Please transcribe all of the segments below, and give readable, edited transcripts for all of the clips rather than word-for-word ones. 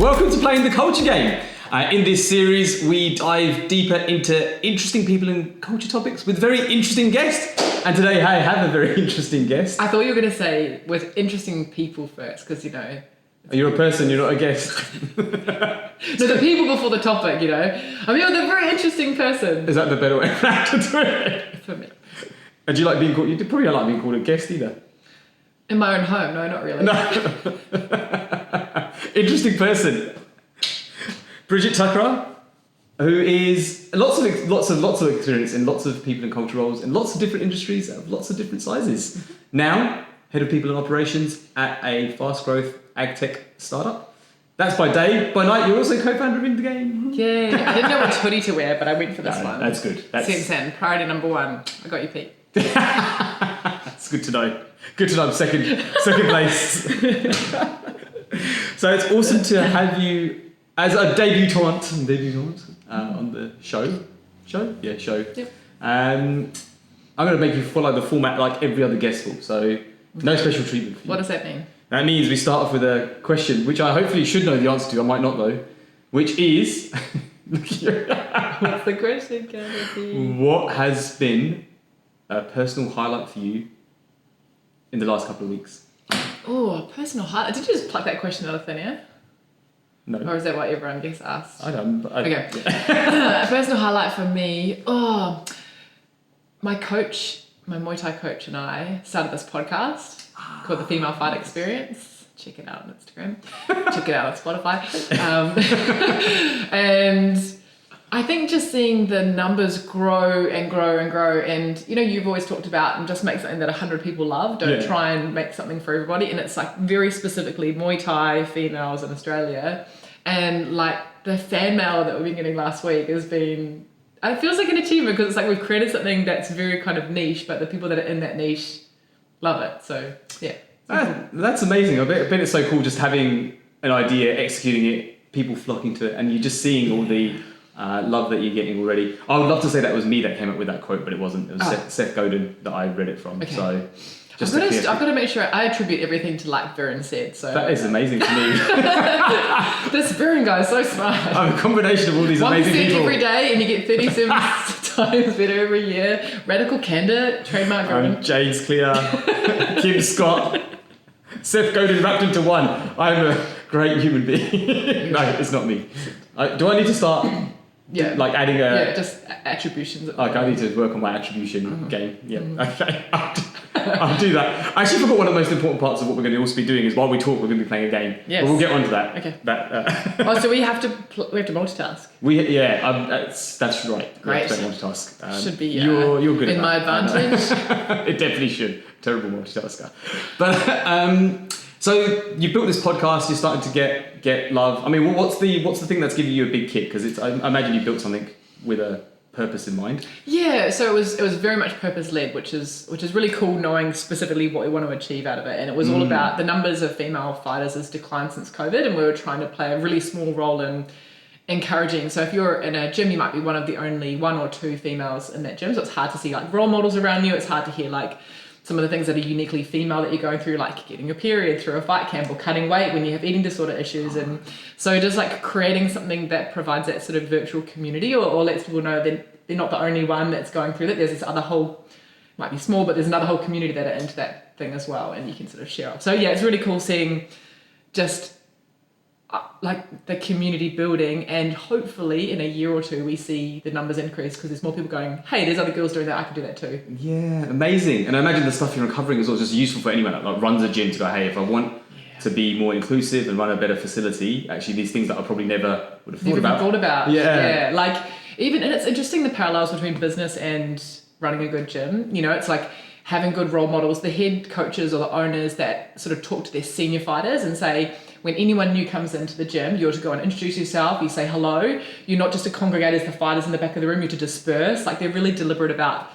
Welcome to Playing the Culture Game. In this series, we dive deeper into interesting people and culture topics with very interesting guests. And today I have a very interesting guest. I thought you were going to say with interesting people first, because, you know... You're a person, you're not a guest. No, the people before the topic, you know. I mean, you're a very interesting person. Is that the better way to do it? For me. And do you like being called... You probably don't like being called a guest either. In my own home? No, not really. No. Interesting person. Bridget Thakrar, who is lots of experience in lots of people and culture roles in lots of different industries of lots of different sizes. Now, head of people and operations at a fast growth AgTech startup. That's by day. By night, you're also co-founder of In the Game. Yeah. I didn't know which hoodie to wear, but I went for this one. That's good. Sensand, priority number one. I got you, Pete. That's good to know. Good to know I'm second place. So it's awesome to have you as a debutante on the show. Yeah, show. Yep. I'm going to make you follow the format like every other guest will. So no special treatment for you. What does that mean? That means we start off with a question, which I hopefully should know the answer to. I might not though. Which is, What's the question, Kennedy? What has been a personal highlight for you in the last couple of weeks? Oh, personal highlight. Did you just pluck that question out of thin air? No. Or is that what everyone gets asked? I don't. Okay. Yeah. A personal highlight for me. Oh, my coach, my Muay Thai coach and I started this podcast called The Female Fight Experience. Check it out on Instagram. Check it out on Spotify. And I think just seeing the numbers grow and grow and grow, and you know, you've always talked about and just make something that 100 people love. Don't try and make something for everybody. And it's like very specifically Muay Thai females in Australia, and like the fan mail that we've been getting last week has been. It feels like an achievement because it's like we've created something that's very kind of niche, but the people that are in that niche love it. So yeah, that's amazing. I bet it's so cool just having an idea, executing it, people flocking to it, and you're just seeing all the. Love that you're getting already. I would love to say that was me that came up with that quote, but it wasn't. It was Seth Godin that I read it from. Okay. So just I've got to make sure I attribute everything to like Viren said. So that is amazing to me. This Viren guy is so smart. I'm a combination of all these amazing people. 1% every day, and you get 37 times better every year. Radical candor, trademark. James Clear, Kim Scott, Seth Godin wrapped into one. I'm a great human being. No, it's not me. Do I need to start? Yeah. Like adding just attributions. Like I need to work on my attribution game. Yeah. Okay. I'll do that. I actually forgot one of the most important parts of what we're going to also be doing is while we talk, we're going to be playing a game. Yes. But we'll get onto that. Okay. So we have to multitask. That's right. Great. Multitask. Should be. You're good in at my that. advantage. It definitely should. Terrible multitasker. But so you built this podcast. You're starting to get love. I mean, what's the thing that's giving you a big kick? Because I imagine you built something with a purpose in mind. Yeah. So it was very much purpose led, which is really cool, knowing specifically what we want to achieve out of it. And it was all about the numbers of female fighters has declined since COVID, and we were trying to play a really small role in encouraging. So if you're in a gym, you might be one of the only one or two females in that gym. So it's hard to see like role models around you. It's hard to hear like some of the things that are uniquely female that you're going through, like getting your period through a fight camp or cutting weight when you have eating disorder issues. And so just like creating something that provides that sort of virtual community or lets people know that they're not the only one that's going through that. There's this other whole, might be small, but there's another whole community that are into that thing as well. And you can sort of share off. So yeah, it's really cool seeing just like the community building, and hopefully in a year or two we see the numbers increase because there's more people going, hey, there's other girls doing that, I can do that too. Yeah, amazing. And I imagine the stuff you're uncovering is also just useful for anyone that like runs a gym to go, hey, if I want to be more inclusive and run a better facility, actually these things that I probably never would have thought about. Yeah, like even, and it's interesting the parallels between business and running a good gym. You know, it's like having good role models, the head coaches or the owners that sort of talk to their senior fighters and say, when anyone new comes into the gym, you're to go and introduce yourself, you say hello. You're not just to congregate as the fighters in the back of the room, you're to disperse. Like they're really deliberate about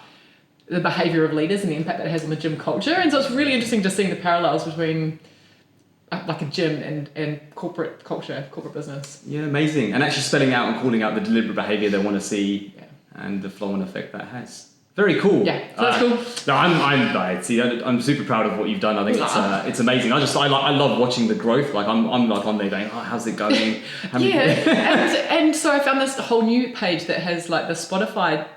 the behavior of leaders and the impact that it has on the gym culture. And so it's really interesting just seeing the parallels between like a gym and corporate culture, corporate business. Yeah, amazing. And actually spelling out and calling out the deliberate behavior they want to see and the flow-on effect that has. Very cool. Yeah, so that's cool. No, I'm super proud of what you've done. I think it's amazing. I love watching the growth. Like I'm like on there going, oh, how's it going? And so I found this whole new page that has like the Spotify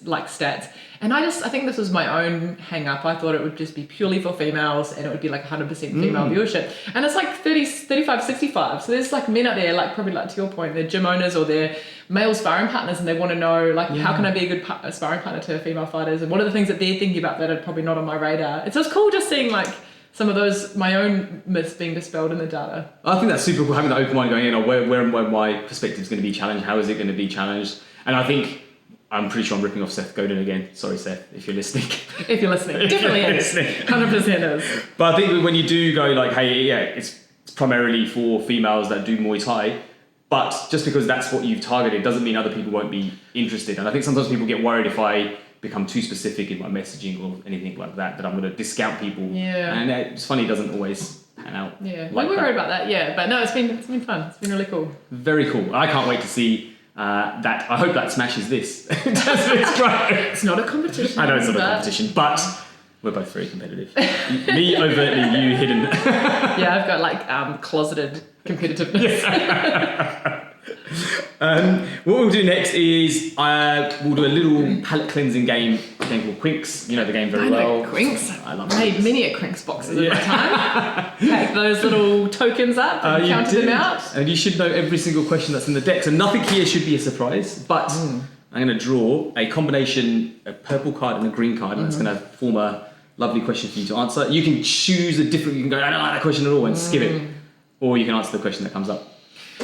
like stats, and I think this was my own hang up. I thought it would just be purely for females and it would be like 100% female viewership, and it's like 30, 35, 65. So there's like men out there, like probably like to your point, they're gym owners or they're male sparring partners, and they want to know like how can I be a good sparring partner to female fighters, and what are the things that they're thinking about that are probably not on my radar. It's just cool just seeing like some of those, my own myths being dispelled in the data. I think that's super cool, having that open mind going, where my perspective is going to be challenged, how is it going to be challenged. And I think, I'm pretty sure I'm ripping off Seth Godin again. Sorry, Seth, if you're listening. If you're listening, definitely is. 100% is. But I think when you do go like, hey, yeah, it's primarily for females that do Muay Thai, but just because that's what you've targeted doesn't mean other people won't be interested. And I think sometimes people get worried if I become too specific in my messaging or anything like that I'm going to discount people. Yeah. And it's funny, it doesn't always pan out. Yeah, we were worried about that. Yeah, but no, it's been fun. It's been really cool. Very cool. I can't wait to see that. I hope that smashes this. It's not a competition. I know it's not a competition, but we're both very competitive. Me overtly, you hidden. Yeah, I've got like closeted competitiveness. What we'll do next is we'll do a little palate cleansing game called Quinks. You know the game very well. I know Quinks. I love it. Made many a Quinks boxes at my time. Pack those little tokens up and counted them out. And you should know every single question that's in the deck. So nothing here should be a surprise. But I'm going to draw a combination, a purple card and a green card. And that's going to form a lovely question for you to answer. You can choose you can go, I don't like that question at all, and skip it. Or you can answer the question that comes up.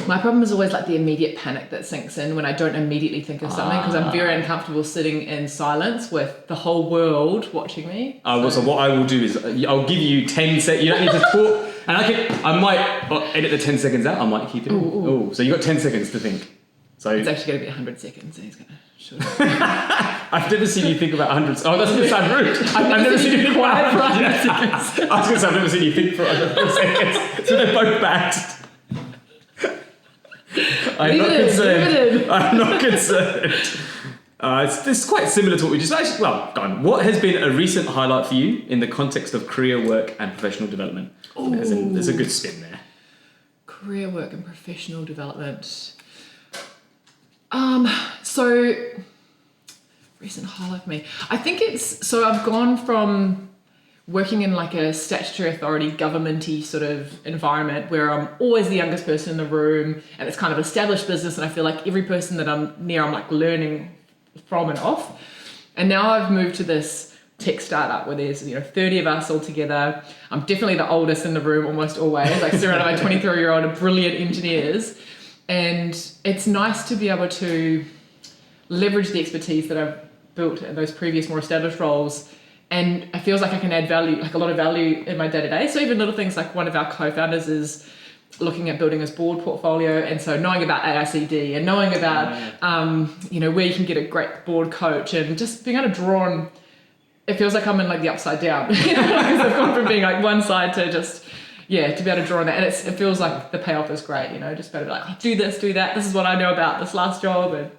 My problem is always like the immediate panic that sinks in when I don't immediately think of something, because I'm very uncomfortable sitting in silence with the whole world watching me. So what I will do is I'll give you 10 seconds. You don't need to talk. And I might edit the 10 seconds out. I might keep it. Ooh. So you've got 10 seconds to think. So it's actually going to be 100 seconds. And he's going to I've never seen you think about 100. Oh, that's going to sound rude. I've never seen you think quiet for 100 seconds. I was going to say I've never seen you think for 100 seconds. So they're both bad. I'm not concerned. It's quite similar to what we just actually. Well, go on. What has been a recent highlight for you in the context of career, work, and professional development? There's a good spin there. Career, work, and professional development. So recent highlight for me. I think I've gone from working in like a statutory authority, government-y sort of environment where I'm always the youngest person in the room, and it's kind of established business, and I feel like every person that I'm near, I'm like learning from and off. And now I've moved to this tech startup where there's 30 of us all together. I'm definitely the oldest in the room almost always, like surrounded by 23-year-old brilliant engineers. And it's nice to be able to leverage the expertise that I've built in those previous more established roles. And it feels like I can add value, like a lot of value in my day-to-day. So even little things like one of our co-founders is looking at building his board portfolio. And so knowing about AICD and knowing about, where you can get a great board coach, and just being able to draw on, it feels like I'm in like the upside down. Because I've gone from being like one side to just, to be able to draw on that. And it feels like the payoff is great, just better to be like, do this, do that. This is what I know about this last job. And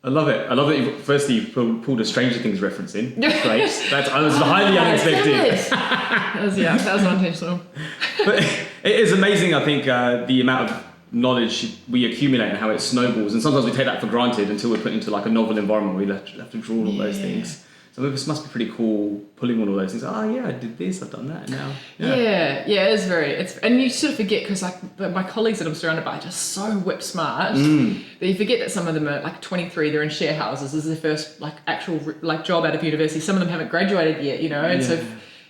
I love it. I love that you pulled a Stranger Things reference in. That's great. I was highly unexpected. That was unintentional. But it is amazing, I think, the amount of knowledge we accumulate and how it snowballs. And sometimes we take that for granted until we're put into like a novel environment where we have to draw all those things. So this must be pretty cool, pulling on all those things. I did this, I've done that now. And you sort of forget, because like my colleagues that I'm surrounded by are just so whip smart that you forget that some of them are like 23, they're in share houses. This is their first like actual like job out of university. Some of them haven't graduated yet, and so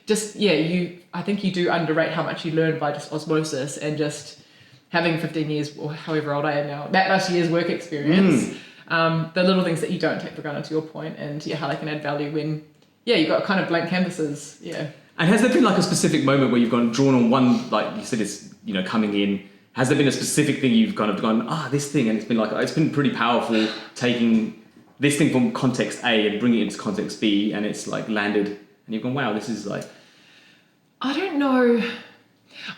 just I think you do underrate how much you learn by just osmosis and just having 15 years or however old I am now, that much years work experience. The little things that you don't take for granted, to your point, and how they can add value when you've got kind of blank canvases. And has there been like a specific moment where you've drawn on one, like you said, it's coming in, has there been a specific thing you've kind of gone, this thing, and it's been pretty powerful taking this thing from context A and bringing it into context B, and it's like landed and you've gone, wow, this is like... I don't know.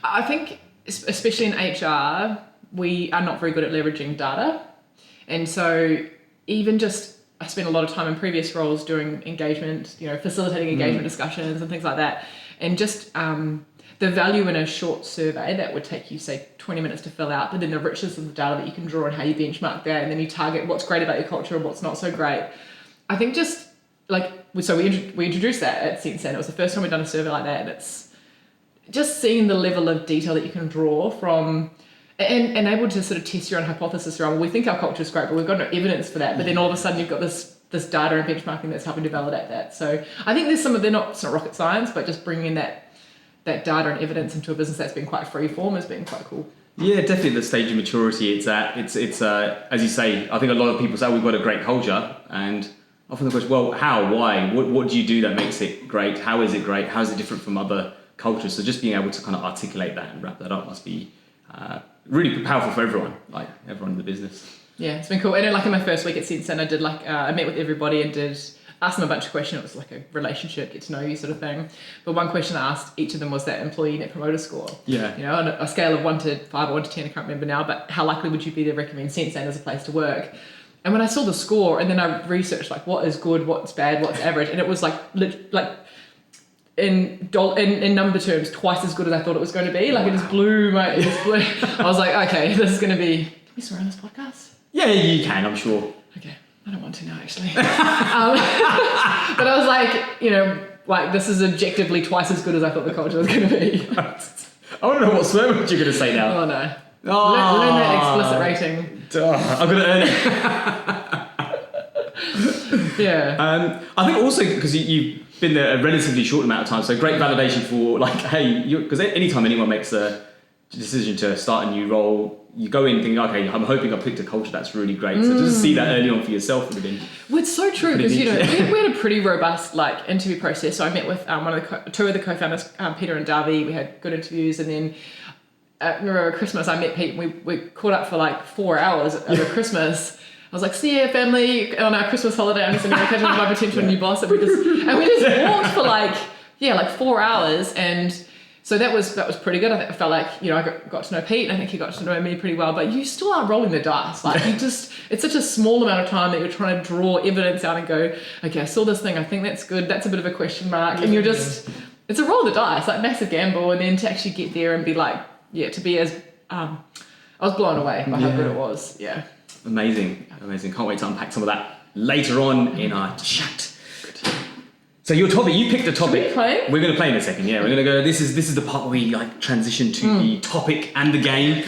I think especially in HR, we are not very good at leveraging data. And so even just I spent a lot of time in previous roles doing engagement, facilitating engagement discussions and things like that. And just the value in a short survey that would take you, say, 20 minutes to fill out, but then the richness of the data that you can draw and how you benchmark that, and then you target what's great about your culture and what's not so great. I think just we introduced that at Sensand. It was the first time we'd done a survey like that, and it's just seeing the level of detail that you can draw from and able to sort of test your own hypothesis around, well, we think our culture is great, but we've got no evidence for that. But then all of a sudden you've got this data and benchmarking that's helping to validate that. So I think there's it's not rocket science, but just bringing in that data and evidence into a business that's been quite free form has been quite cool. Yeah, definitely the stage of maturity it's at. It's as you say, I think a lot of people say, we've got a great culture, and often the question, well, how, why, what do you do that makes it great? How is it great? How is it different from other cultures? So just being able to kind of articulate that and wrap that up must be really powerful for everyone, like everyone in the business. Yeah, it's been cool. And in my first week at Sensand, I did I met with everybody and asked them a bunch of questions. It was like a relationship, get to know you sort of thing. But one question I asked each of them was that employee net promoter score. Yeah. On a scale of 1 to 5 or 1 to 10, I can't remember now, but how likely would you be to recommend Sensand as a place to work? And when I saw the score, and then I researched what is good, what's bad, what's average, and it was in number terms twice as good as I thought it was going to be. It just blew I was like, okay, this is going to be. Can we swear on this podcast? Yeah, you can, I'm sure. Okay, I don't want to now actually. But I was like, this is objectively twice as good as I thought the culture was going to be. I want to know what swear word you're going to say now. Oh no. Oh. Learn that explicit rating. I'm going to earn it. Yeah. I think also because you've been there a relatively short amount of time, so great validation for because anytime anyone makes a decision to start a new role, you go in thinking, okay, I'm hoping I picked a culture that's really great. So just to see that early on for yourself would have been. Well, it's so true because we had a pretty robust interview process. So I met with two of the co-founders, Peter and Darby. We had good interviews, and then. Remember Christmas, I met Pete. We caught up for 4 hours over Christmas. I was like, "See ya, family!" On our Christmas holiday, I'm just going to catch up with my potential new boss, and we just walked for 4 hours, and so that was pretty good. I felt like I got to know Pete, and I think he got to know me pretty well. But you still are rolling the dice. It's such a small amount of time that you're trying to draw evidence out and go, "Okay, I saw this thing. I think that's good. That's a bit of a question mark," and you're just it's a roll of the dice, massive gamble, and then to actually get there and be to be as I was blown away by how good it was. Yeah. Amazing. Can't wait to unpack some of that later on in our chat. Good. So your topic, you picked a topic. Should we play? We're going to play in a second. Yeah, we're going to go. This is the part where we transition to the topic and the game.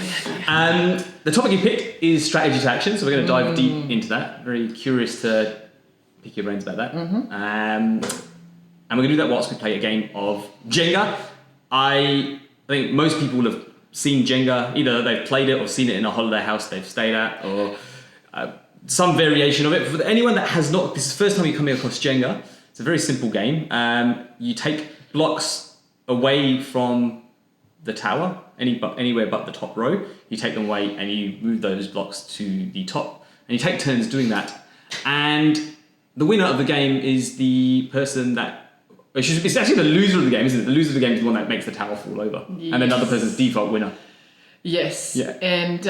The topic you picked is strategy to action. So we're going to dive deep into that. Very curious to pick your brains about that. And we're going to do that whilst we play a game of Jenga. I think most people will have seen Jenga, either they've played it or seen it in a holiday house they've stayed at, or some variation of it. For anyone that has not, this is the first time you're coming across Jenga. It's a very simple game. You take blocks away from the tower, anywhere but the top row. You take them away and you move those blocks to the top. And you take turns doing that. And the winner of the game is the person that it's actually the loser of the game, isn't it? The loser of the game is the one that makes the tower fall over. Yes. And another person's default winner. Yes. Yeah. And we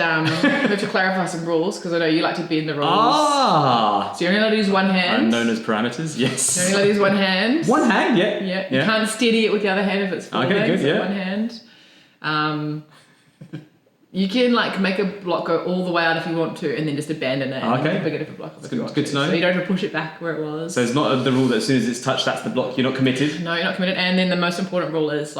have to clarify some rules because I know you like to bend the rules. Ah. So you're only allowed to use one hand. I'm known as parameters, yes. You're only allowed to use one hand. One hand, yeah. Yeah. You can't steady it with the other hand if it's falling. Okay, good, so one hand. You can make a block go all the way out if you want to, and then just abandon it. And pick a different block up if you want good to know. So you don't have to push it back where it was. So it's not the rule that as soon as it's touched, that's the block. You're not committed. No, you're not committed. And then the most important rule is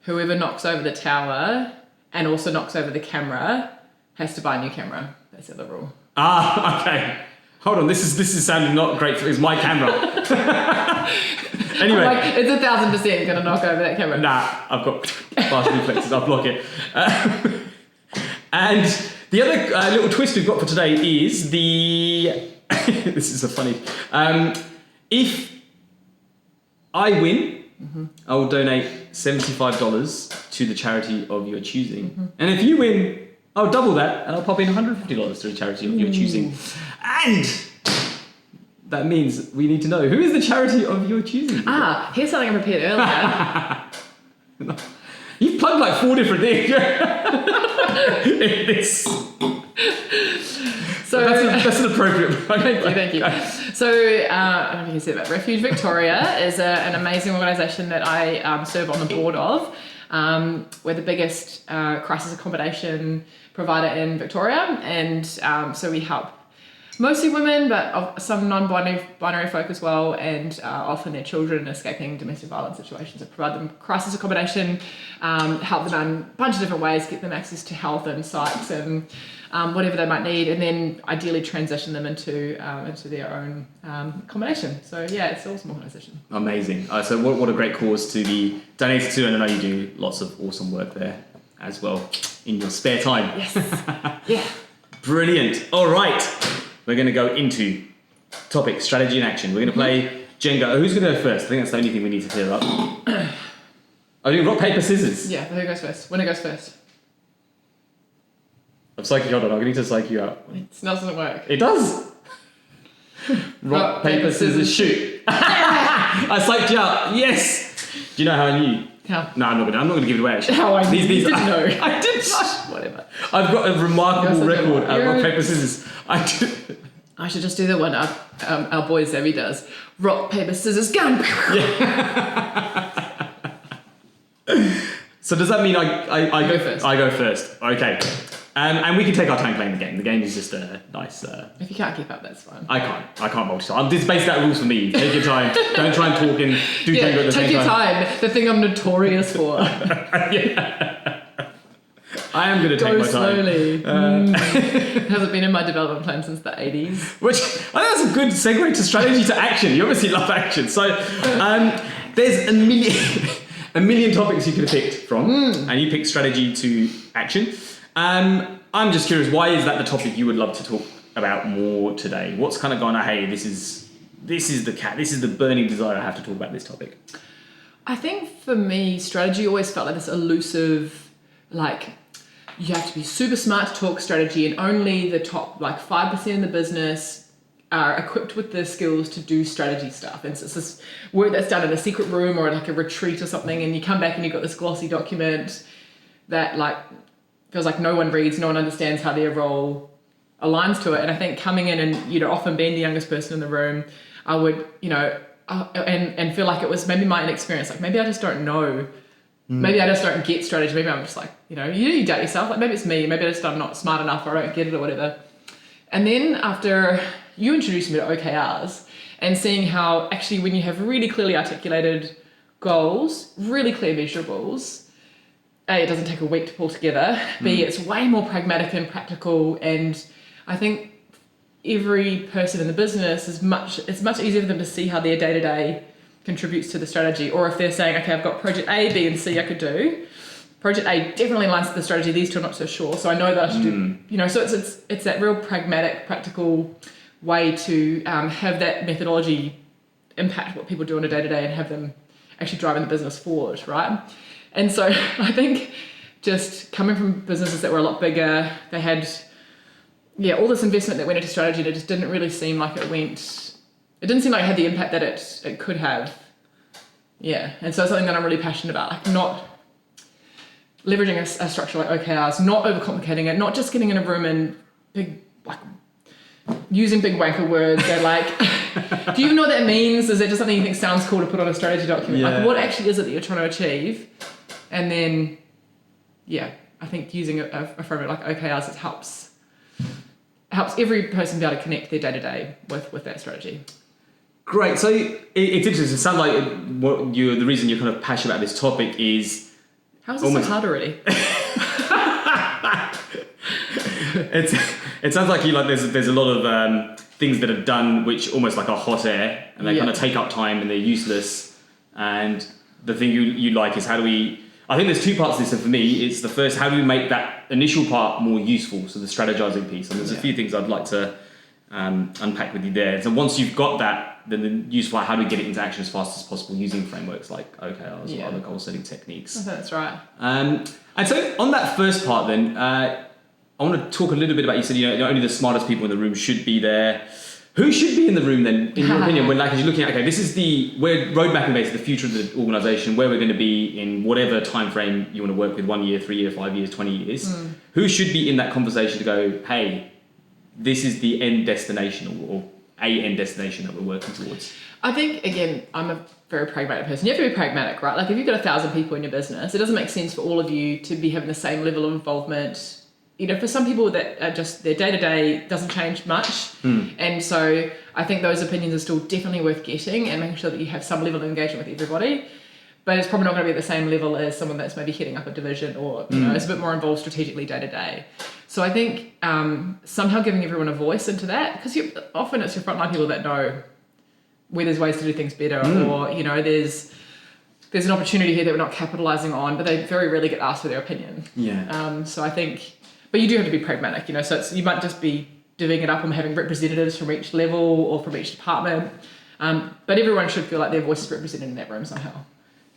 whoever knocks over the tower and also knocks over the camera has to buy a new camera. That's the other rule. Ah, okay. Hold on. This is sounding not great. It's my camera. Anyway, it's 1,000% gonna knock over that camera. Nah, I've got fast reflexes. I'll block it. And the other little twist we've got for today is this is a funny. If I win, I will donate $75 to the charity of your choosing. And if you win, I'll double that and I'll pop in $150 to the charity of your choosing. And that means we need to know who is the charity of your choosing. Here's something I prepared earlier. You've plugged 4 different things in this. So that's an appropriate. Thank you. So I don't know if you can see that. Refuge Victoria is an amazing organisation that I serve on the board of. We're the biggest crisis accommodation provider in Victoria, and so we help mostly women, but some non-binary folk as well, and often their children escaping domestic violence situations. So provide them crisis accommodation, help them in a bunch of different ways, get them access to health and psychs and whatever they might need, and then ideally transition them into their own accommodation. So yeah, it's an awesome organisation. Amazing. So what a great cause to be donated to, and I know you do lots of awesome work there as well in your spare time. Yes. Yeah. Brilliant. All right. We're going to go into topic, strategy and action. We're going to play Jenga. Who's going to go first? I think that's the only thing we need to clear up. Are you rock, paper, scissors? Yeah, who goes first? Winner goes first. I'm psyching you out. I'm going to need to psych you out. It doesn't work. It does. Rock, paper, scissors, shoot. I psyched you out. Yes. Do you know how I knew? How? No, I'm not going to give it away. Actually. How I knew? These didn't know. I did. Whatever. I've got a remarkable record at rock, paper, scissors. I should just do the one our boy Zabby does. Rock, paper, scissors, gun. Yeah. So does that mean I go first? I go first. Okay. And we can take our time playing the game. The game is just a nice... If you can't keep up, that's fine. I can't multitask. This is based out rules for me. Take your time. Don't try and talk and do Jenga at the same time. Take your time. The thing I'm notorious for. Yeah. I am going to take Go my time. slowly. It hasn't been in my development plan since the 80s. Which, I think that's a good segue to strategy to action. You obviously love action. So, there's a million topics you could have picked from, and you picked strategy to action. I'm just curious, why is that the topic you would love to talk about more today? What's kind of gone, hey, this is the burning desire I have to talk about this topic? I think for me, strategy always felt like this elusive, like, you have to be super smart to talk strategy, and only the top 5% in the business are equipped with the skills to do strategy stuff. And so it's this work that's done in a secret room or like a retreat or something, and you come back and you've got this glossy document that feels like no one reads, no one understands how their role aligns to it. And I think coming in and often being the youngest person in the room, I would and feel like it was maybe my inexperience, like maybe I just don't know. Maybe I just don't get strategy. Maybe I'm just like, you doubt yourself. Like maybe it's me. Maybe I'm not smart enough or I don't get it or whatever. And then after you introduced me to OKRs and seeing how actually when you have really clearly articulated goals, really clear measurables, A, it doesn't take a week to pull together. B, it's way more pragmatic and practical. And I think every person in the business it's much easier for them to see how their day-to-day contributes to the strategy, or if they're saying, okay, I've got project A, B, and C I could do. Project A definitely aligns to the strategy. These two I'm not so sure, so I know that I should do. So it's that real pragmatic, practical way to have that methodology impact what people do on a day to day and have them actually driving the business forward, right? And so I think just coming from businesses that were a lot bigger, they had all this investment that went into strategy, and it just didn't really seem like it didn't seem like it had the impact that it could have. Yeah, and so it's something that I'm really passionate about, like not leveraging a structure like OKRs, not overcomplicating it, not just getting in a room and using big wanker words. They're like, do you even know what that means? Is it just something you think sounds cool to put on a strategy document? Yeah. Like, what actually is it that you're trying to achieve? And then, I think using a framework like OKRs, it helps every person be able to connect their day-to-day with that strategy. Great. So it's interesting. It sounds like the reason you're kind of passionate about this topic is... How is it so hard already? It sounds like there's a lot of things that are done which almost like are hot air, and they kind of take up time and they're useless. And the thing you like is how do we... I think there's two parts to this, and for me, it's the first, how do we make that initial part more useful, so the strategizing piece. And there's a few things I'd like to unpack with you there. So once you've got that, then the useful, how do we get it into action as fast as possible using frameworks like OKRs or other goal-setting techniques. I think that's right. And so on that first part then, I want to talk a little bit about, you said, only the smartest people in the room should be there. Who should be in the room then, in your opinion, when as you're looking at, okay, this is we're roadmapping basically the future of the organisation, where we're going to be in whatever time frame you want to work with, 1 year, 3 years, 5 years, 20 years. Who should be in that conversation to go, hey, this is the end destination or a end destination that we're working towards? I think, again, I'm a very pragmatic person. You have to be pragmatic, right? Like if you've got 1,000 people in your business, it doesn't make sense for all of you to be having the same level of involvement. You know, for some people that are just their day-to-day doesn't change much. And so I think those opinions are still definitely worth getting and making sure that you have some level of engagement with everybody. But it's probably not going to be at the same level as someone that's maybe heading up a division or, you know, is a bit more involved strategically day-to-day. So I think somehow giving everyone a voice into that, because often it's your frontline people that know where there's ways to do things better or, you know, there's an opportunity here that we're not capitalizing on, but they very rarely get asked for their opinion. So I think... But you do have to be pragmatic, you know, so you might just be divvying it up and having representatives from each level or from each department. But everyone should feel like their voice is represented in that room somehow.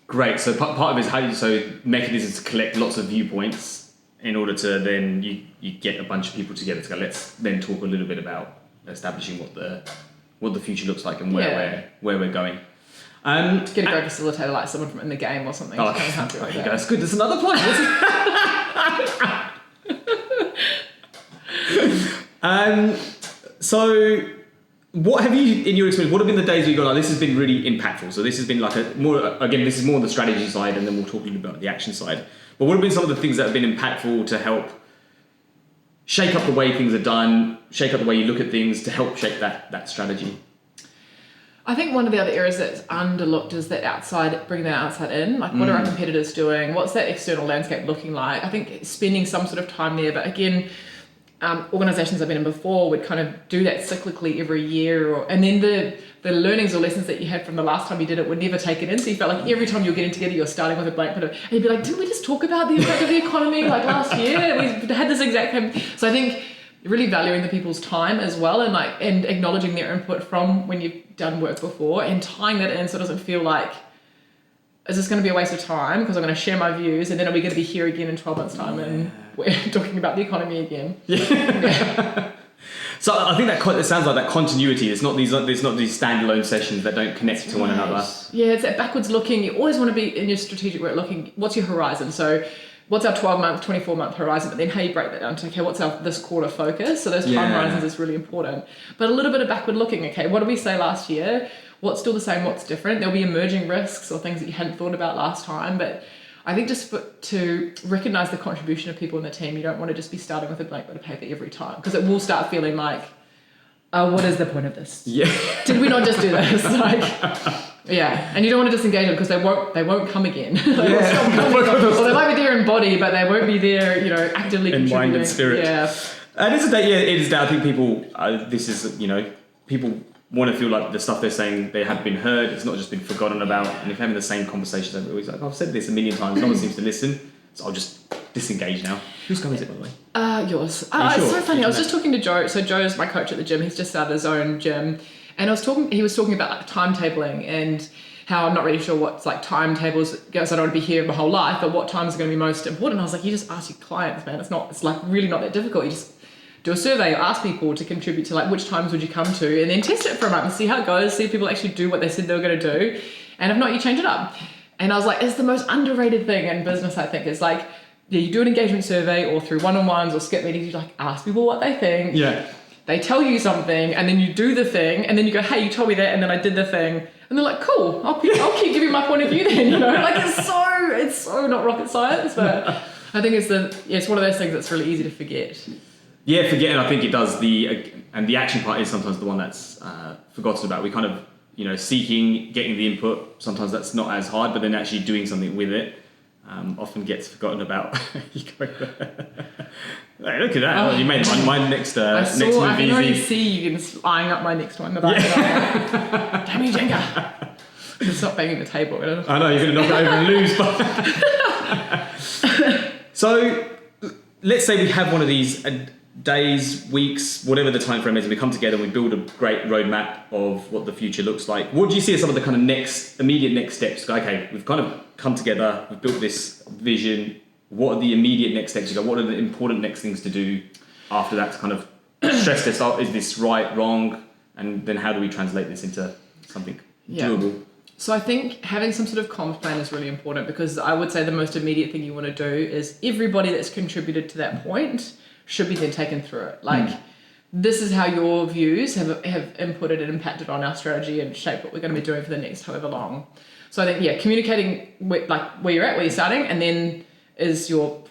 Great. So part of it is mechanisms to collect lots of viewpoints in order to then you get a bunch of people together to go, let's then talk a little bit about establishing what the future looks like and where we're going. Get a great facilitator like someone from In the Game or something. Oh, there you go. That's good. There's another point. So what have you, in your experience, what have been the days where you go, like, this has been really impactful? So this has been like this is more on the strategy side, and then we'll talk a little bit about the action side. But what have been some of the things that have been impactful to help shake up the way things are done, shake up the way you look at things to help shape that strategy? I think one of the other areas that's underlooked is that bringing that outside in. Like, what are our competitors doing? What's that external landscape looking like? I think spending some sort of time there, but again, organisations I've been in before would kind of do that cyclically every year, and then the learnings or lessons that you had from the last time you did it were never taken in. So you felt like every time you're getting together, you're starting with a blank put of, and you'd be like, didn't we just talk about the impact of the economy like last year? We had this exact thing. So I think really valuing the people's time as well, and acknowledging their input from when you've done work before, and tying that in so it doesn't feel like, is this going to be a waste of time because I'm going to share my views and then are we going to be here again in 12 months time and we're talking about the economy again? So I think it sounds like that continuity. There's not these standalone sessions that don't connect to one another. Yeah, it's that backwards looking. You always want to be in your strategic work looking, what's your horizon? So what's our 12-month, 24-month horizon? But then how you break that down to, okay, what's our this quarter focus? So those time horizons is really important. But a little bit of backward looking, okay, what did we say last year? What's still the same, what's different? There'll be emerging risks or things that you hadn't thought about last time. But I think just to recognise the contribution of people in the team, you don't want to just be starting with a blank bit of paper every time, because it will start feeling like, oh, what is the point of this? Yeah. Did we not just do this? And you don't want to disengage them because they won't come again. Or they might be there in body, but they won't be there, actively in contributing. Mind and spirit. Yeah. And it is a day. I think people, people want to feel like the stuff they're saying, they have been heard. It's not just been forgotten about. And if having the same conversations, they're always like, I've said this a million times. No one seems to listen. So I'll just disengage now. Whose gun is it, by the way? Yours. Sure? It's so funny. I was just talking to Joe. So Joe's my coach at the gym. He's just started his own gym. And he was talking about like timetabling and how I'm not really sure what's like timetables. Guess I don't want to be here my whole life, but what times are going to be most important? I was like, you just ask your clients, man. It's like really not that difficult. You just do a survey or ask people to contribute to like which times would you come to, and then test it for a month and see how it goes, see if people actually do what they said they were going to do. And if not, you change it up. And I was like, it's the most underrated thing in business, I think. It's like, you do an engagement survey or through one-on-ones or skip meetings, you like ask people what they think. Yeah. They tell you something and then you do the thing and then you go, hey, you told me that and then I did the thing. And they're like, cool, I'll keep giving my point of view then, Like it's so not rocket science, but I think it's one of those things that's really easy to forget. Yeah, forget, and I think it does and the action part is sometimes the one that's forgotten about. We kind of, seeking, getting the input, sometimes that's not as hard, but then actually doing something with it often gets forgotten about. Hey, look at that! You made my next movie. I can already see you eyeing up my next one. Damn you, Jenga! Stop banging the table. I know you're going to knock it over and lose. But so let's say we have one of these days, weeks, whatever the time frame is, and we come together and we build a great roadmap of what the future looks like. What do you see as some of the kind of immediate next steps? Okay, we've kind of come together, we've built this vision. What are the immediate next steps? What are the important next things to do after that to kind of stress this out? Is this right, wrong? And then how do we translate this into something doable? So I think having some sort of comms plan is really important, because I would say the most immediate thing you want to do is everybody that's contributed to that point should be then taken through it. this is how your views have inputted and impacted on our strategy and shaped what we're going to be doing for the next however long. So I think, communicating where you're at, where you're starting, and then is your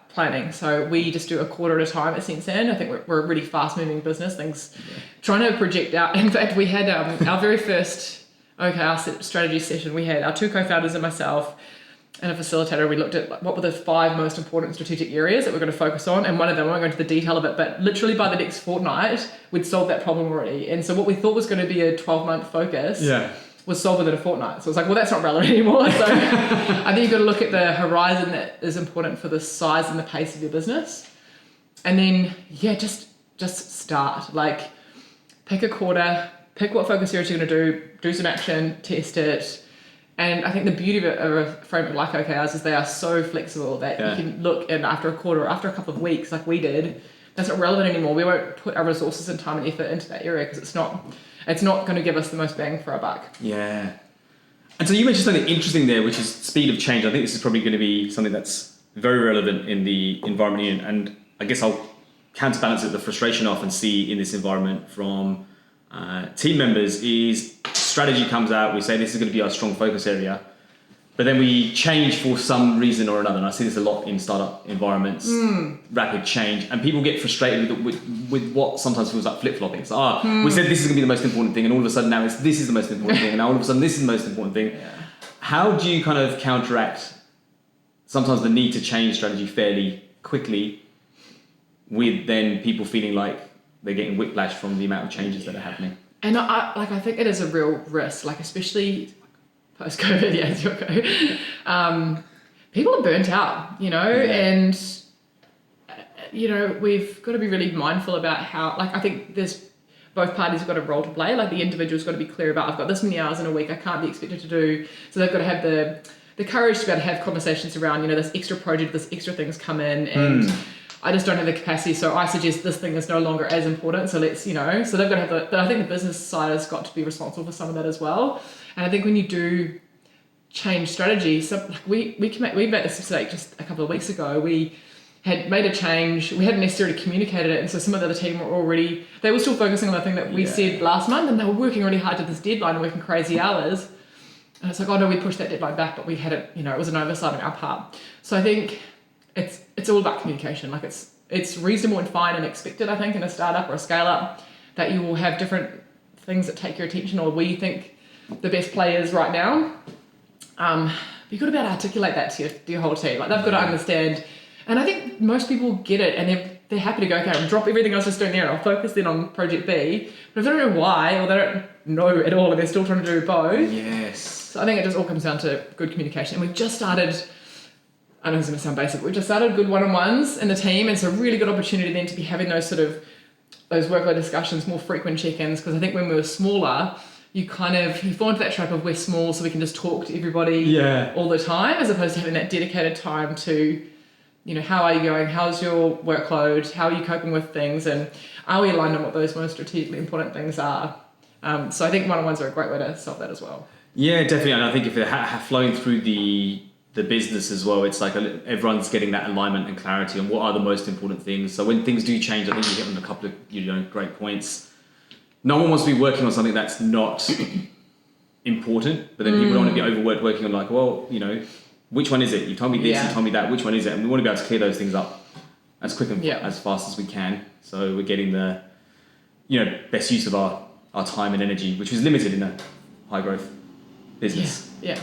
planning. So we just do a quarter at a time at Sensand. I think we're a really fast moving business, trying to project out. In fact, we had our very first OKR strategy session. We had our 2 co-founders and myself and a facilitator. We looked at what were the 5 most important strategic areas that we're going to focus on. And one of them, I won't go into the detail of it, but literally by the next fortnight, we'd solved that problem already. And so what we thought was going to be a 12-month focus was solved within a fortnight. So it's well, that's not relevant anymore. So I think you've got to look at the horizon that is important for the size and the pace of your business. And then, just start. Pick a quarter, pick what focus areas you're going to do some action, test it. And I think the beauty of a framework like OKRs is they are so flexible that you can look and after a quarter, after a couple of weeks, like we did, that's not relevant anymore. We won't put our resources and time and effort into that area because it's not going to give us the most bang for our buck. Yeah. And so you mentioned something interesting there, which is speed of change. I think this is probably going to be something that's very relevant in the environment you're in. And I guess I'll counterbalance it, the frustration I often see in this environment from team members is strategy comes out, we say this is going to be our strong focus area, but then we change for some reason or another. And I see this a lot in startup environments, rapid change, and people get frustrated with what sometimes feels like flip-flopping. It's we said this is going to be the most important thing, and all of a sudden now this is the most important thing, and now all of a sudden this is the most important thing. Yeah. How do you kind of counteract sometimes the need to change strategy fairly quickly with then people feeling like they're getting whiplash from the amount of changes that are happening? And I think it is a real risk, especially post-COVID, as you'll go. People are burnt out, and, we've got to be really mindful about how, I think there's both parties have got a role to play. The individual's got to be clear about, I've got this many hours in a week, I can't be expected to do. So they've got to have the courage to be able to have conversations around, this extra project, this extra things come in, and I just don't have the capacity, so I suggest this thing is no longer as important, so let's, so they've got to have but I think the business side has got to be responsible for some of that as well. And I think when you do change strategy, so we made this mistake just a couple of weeks ago. We had made a change, we hadn't necessarily communicated it, and so some of the other team they were still focusing on the thing that we said last month, and they were working really hard to this deadline and working crazy hours. And it's oh no, we pushed that deadline back, but we had it, it was an oversight on our part. So I think it's all about communication. It's reasonable and fine and expected, I think, in a startup or a scale up that you will have different things that take your attention or where you think the best play is right now. You've got to be able to articulate that to your whole team. They've got to understand. And I think most people get it and they're happy to go, okay, I'll drop everything else I was doing there and I'll focus then on project B. But if they don't know why or they don't know at all and they're still trying to do both. Yes. So I think it just all comes down to good communication. And we've just started, I know it's going to sound basic, but we've just started good one-on-ones in the team, and it's a really good opportunity then to be having those workload discussions, more frequent check-ins, because I think when we were smaller, you fall into that trap of we're small so we can just talk to everybody all the time, as opposed to having that dedicated time to, how are you going, how's your workload, how are you coping with things, and are we aligned on what those most strategically important things are. So I think one-on-ones are a great way to solve that as well. Yeah, definitely, and I think if it flowing through the business as well, it's everyone's getting that alignment and clarity on what are the most important things. So when things do change, I think you hit on a couple of great points. No one wants to be working on something that's not important, but then people don't want to be overworked working on which one is it? You told me this, you told me that, which one is it? And we want to be able to clear those things up as quick and as fast as we can. So we're getting the best use of our time and energy, which is limited in a high growth business. Yeah.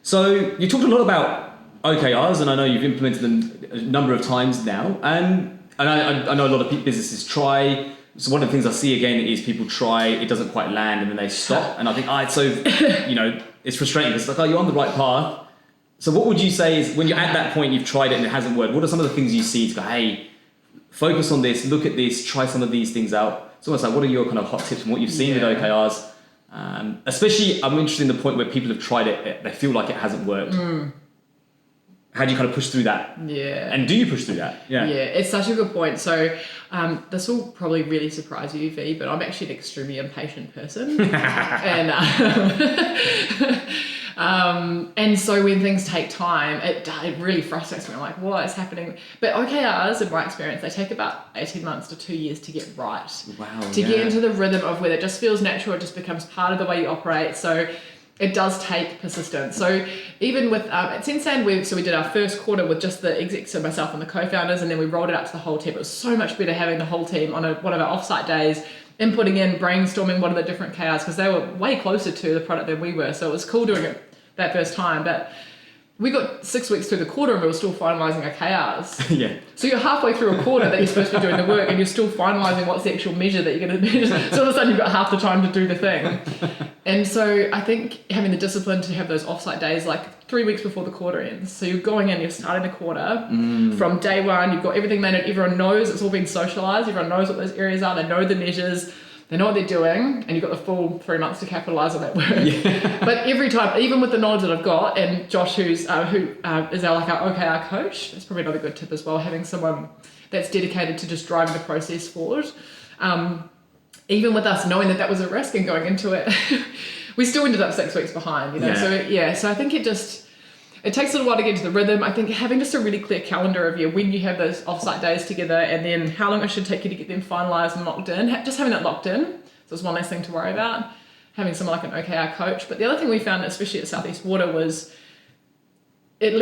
So you talked a lot about OKRs, and I know you've implemented them a number of times now. And I know a lot of businesses try. So one of the things I see again is people try, it doesn't quite land, and then they stop. And I think, it's so, it's frustrating. It's you're on the right path. So what would you say is when you're at that point, you've tried it and it hasn't worked, what are some of the things you see to go, hey, focus on this, look at this, try some of these things out? It's almost what are your kind of hot tips from what you've seen with OKRs? Especially, I'm interested in the point where people have tried it, they feel like it hasn't worked. How do you kind of push through that? Yeah. And do you push through that? Yeah, it's such a good point. So this will probably really surprise you, V, but I'm actually an extremely impatient person. And And so when things take time, it really frustrates me. I'm like, what is happening? But OKRs, in my experience, they take about 18 months to 2 years to get right. Wow. To get into the rhythm of where it just feels natural, it just becomes part of the way you operate. So it does take persistence. So even with at Sensand, we did our first quarter with just the execs, so myself and the co-founders, and then we rolled it out to the whole team. It was so much better having the whole team on one of our offsite days, inputting in, brainstorming what are the different KRs, because they were way closer to the product than we were. So it was cool doing it that first time. But we got 6 weeks through the quarter and we were still finalising our KRs. Yeah. So you're halfway through a quarter that you're supposed to be doing the work and you're still finalising what's the actual measure that you're going to measure. So all of a sudden you've got half the time to do the thing. And so I think having the discipline to have those offsite days like 3 weeks before the quarter ends. So you're going in, you're starting the quarter. From day one, you've got everything managed. Everyone knows it's all been socialised. Everyone knows what those areas are. They know the measures. They know what they're doing, and you've got the full 3 months to capitalise on that work. Yeah. But every time, even with the knowledge that I've got, and Josh, who is our OKR coach, that's probably another good tip as well, having someone that's dedicated to just driving the process forward. Even with us knowing that was a risk and going into it, we still ended up 6 weeks behind. So I think it takes a little while to get into the rhythm. I think having just a really clear calendar of when you have those offsite days together, and then how long it should take you to get them finalised and locked in, just having that locked in. So it's one less thing to worry about, having someone like an OKR coach. But the other thing we found, especially at Southeast Water, was it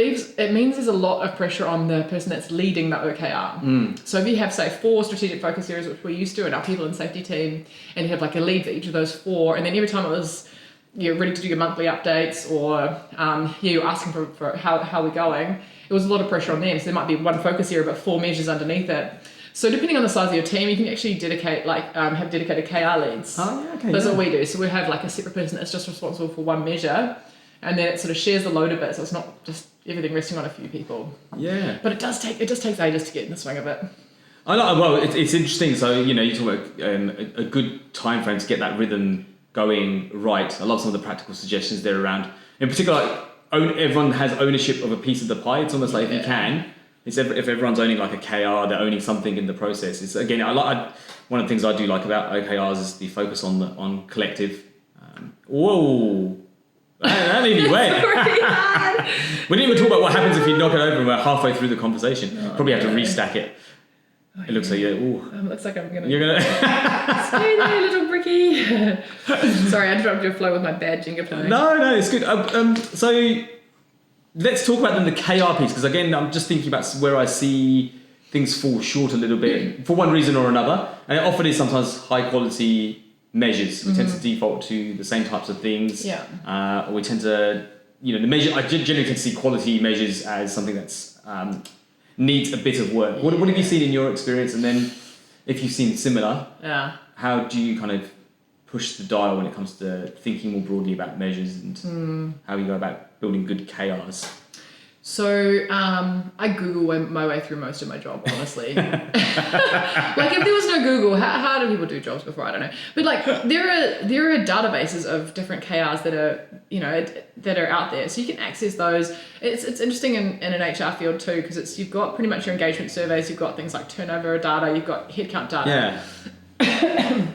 means there's a lot of pressure on the person that's leading the OKR. So if you have, say, 4 strategic focus areas, which we're used to in our people and safety team, and you have like a lead for each of those 4, and then every time it was you're ready to do your monthly updates, or you're asking for how we're going, it was a lot of pressure on them. So there might be one focus area but 4 measures underneath it. So depending on the size of your team, you can actually have dedicated KR leads. Oh, yeah, okay. That's what we do. So we have like a separate person that's just responsible for one measure, and then it sort of shares the load a bit, so it's not just everything resting on a few people. Yeah. But it just takes ages to get in the swing of it. I know. Well, it's interesting. So you talk about a good time frame to get that rhythm going right. I love some of the practical suggestions there around. In particular, everyone has ownership of a piece of the pie. It's almost like if you can, if everyone's owning like a KR, they're owning something in the process. It's again, one of the things I do like about OKRs is the focus on collective. Whoa. That made me wet. We didn't even talk about what happens if you knock it over and we're halfway through the conversation. Probably have to restack it. It looks like it looks like I'm gonna. You're gonna. Stay there, little bricky. Sorry, I interrupted your flow with my bad Jenga play. No, it's good. So let's talk about then the KR piece, because again, I'm just thinking about where I see things fall short a little bit for one reason or another, and it often is sometimes high quality measures. We tend to default to the same types of things. Yeah. Or we tend to, the measure. I generally tend to see quality measures as something that's needs a bit of work. What have you seen in your experience? And then if you've seen similar, how do you kind of push the dial when it comes to thinking more broadly about measures and how you go about building good KRs? So I Google my way through most of my job, honestly. Like if there was no Google, how do people do jobs before? I don't know. But like there are databases of different KRs that are that are out there, so you can access those. It's interesting in an HR field too, because you've got pretty much your engagement surveys, you've got things like turnover data, you've got headcount data. Yeah.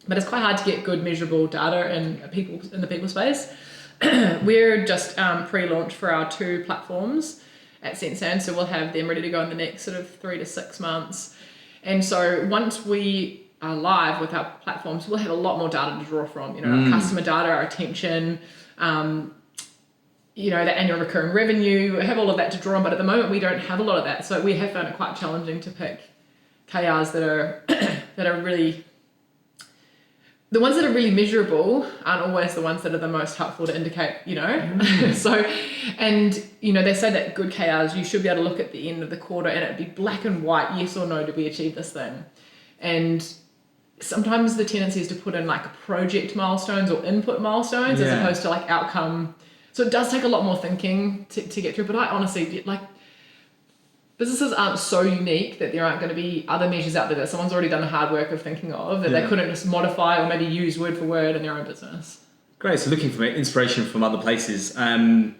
But it's quite hard to get good measurable data in the people space. We're just pre-launch for our 2 platforms at Sensand, so we'll have them ready to go in the next sort of 3 to 6 months. And so once we are live with our platforms, we'll have a lot more data to draw from. Our customer data, our attention, the annual recurring revenue. We have all of that to draw on, but at the moment we don't have a lot of that. So we have found it quite challenging to pick KRs that are that are really. The ones that are really measurable aren't always the ones that are the most helpful to indicate, So, and, they say that good KRs, you should be able to look at the end of the quarter and it'd be black and white, yes or no, did we achieve this thing? And sometimes the tendency is to put in like project milestones or input milestones as opposed to like outcome. So it does take a lot more thinking to get through, but I honestly, businesses aren't so unique that there aren't going to be other measures out there that someone's already done the hard work of thinking of, that they couldn't just modify or maybe use word for word in their own business. Great. So looking for inspiration from other places. I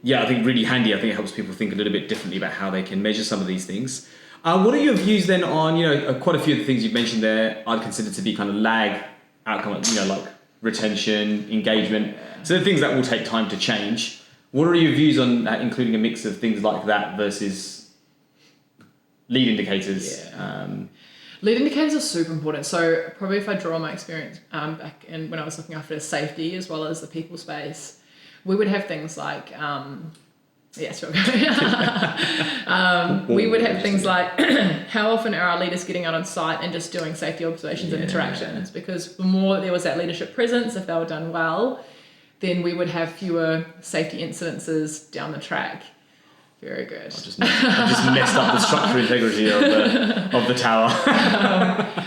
think really handy. I think it helps people think a little bit differently about how they can measure some of these things. What are your views then on, quite a few of the things you've mentioned there I'd consider to be kind of lag outcome, like retention, engagement. So the things that will take time to change. What are your views on including a mix of things like that versus lead indicators? Yeah. Lead indicators are super important. So probably if I draw on my experience back in when I was looking after safety as well as the people space, we would have things like, we would have things like how often are our leaders getting out on site and just doing safety observations and interactions? Because the more there was that leadership presence, if they were done well, then we would have fewer safety incidences down the track. Very good. I just messed up the structure integrity of the tower.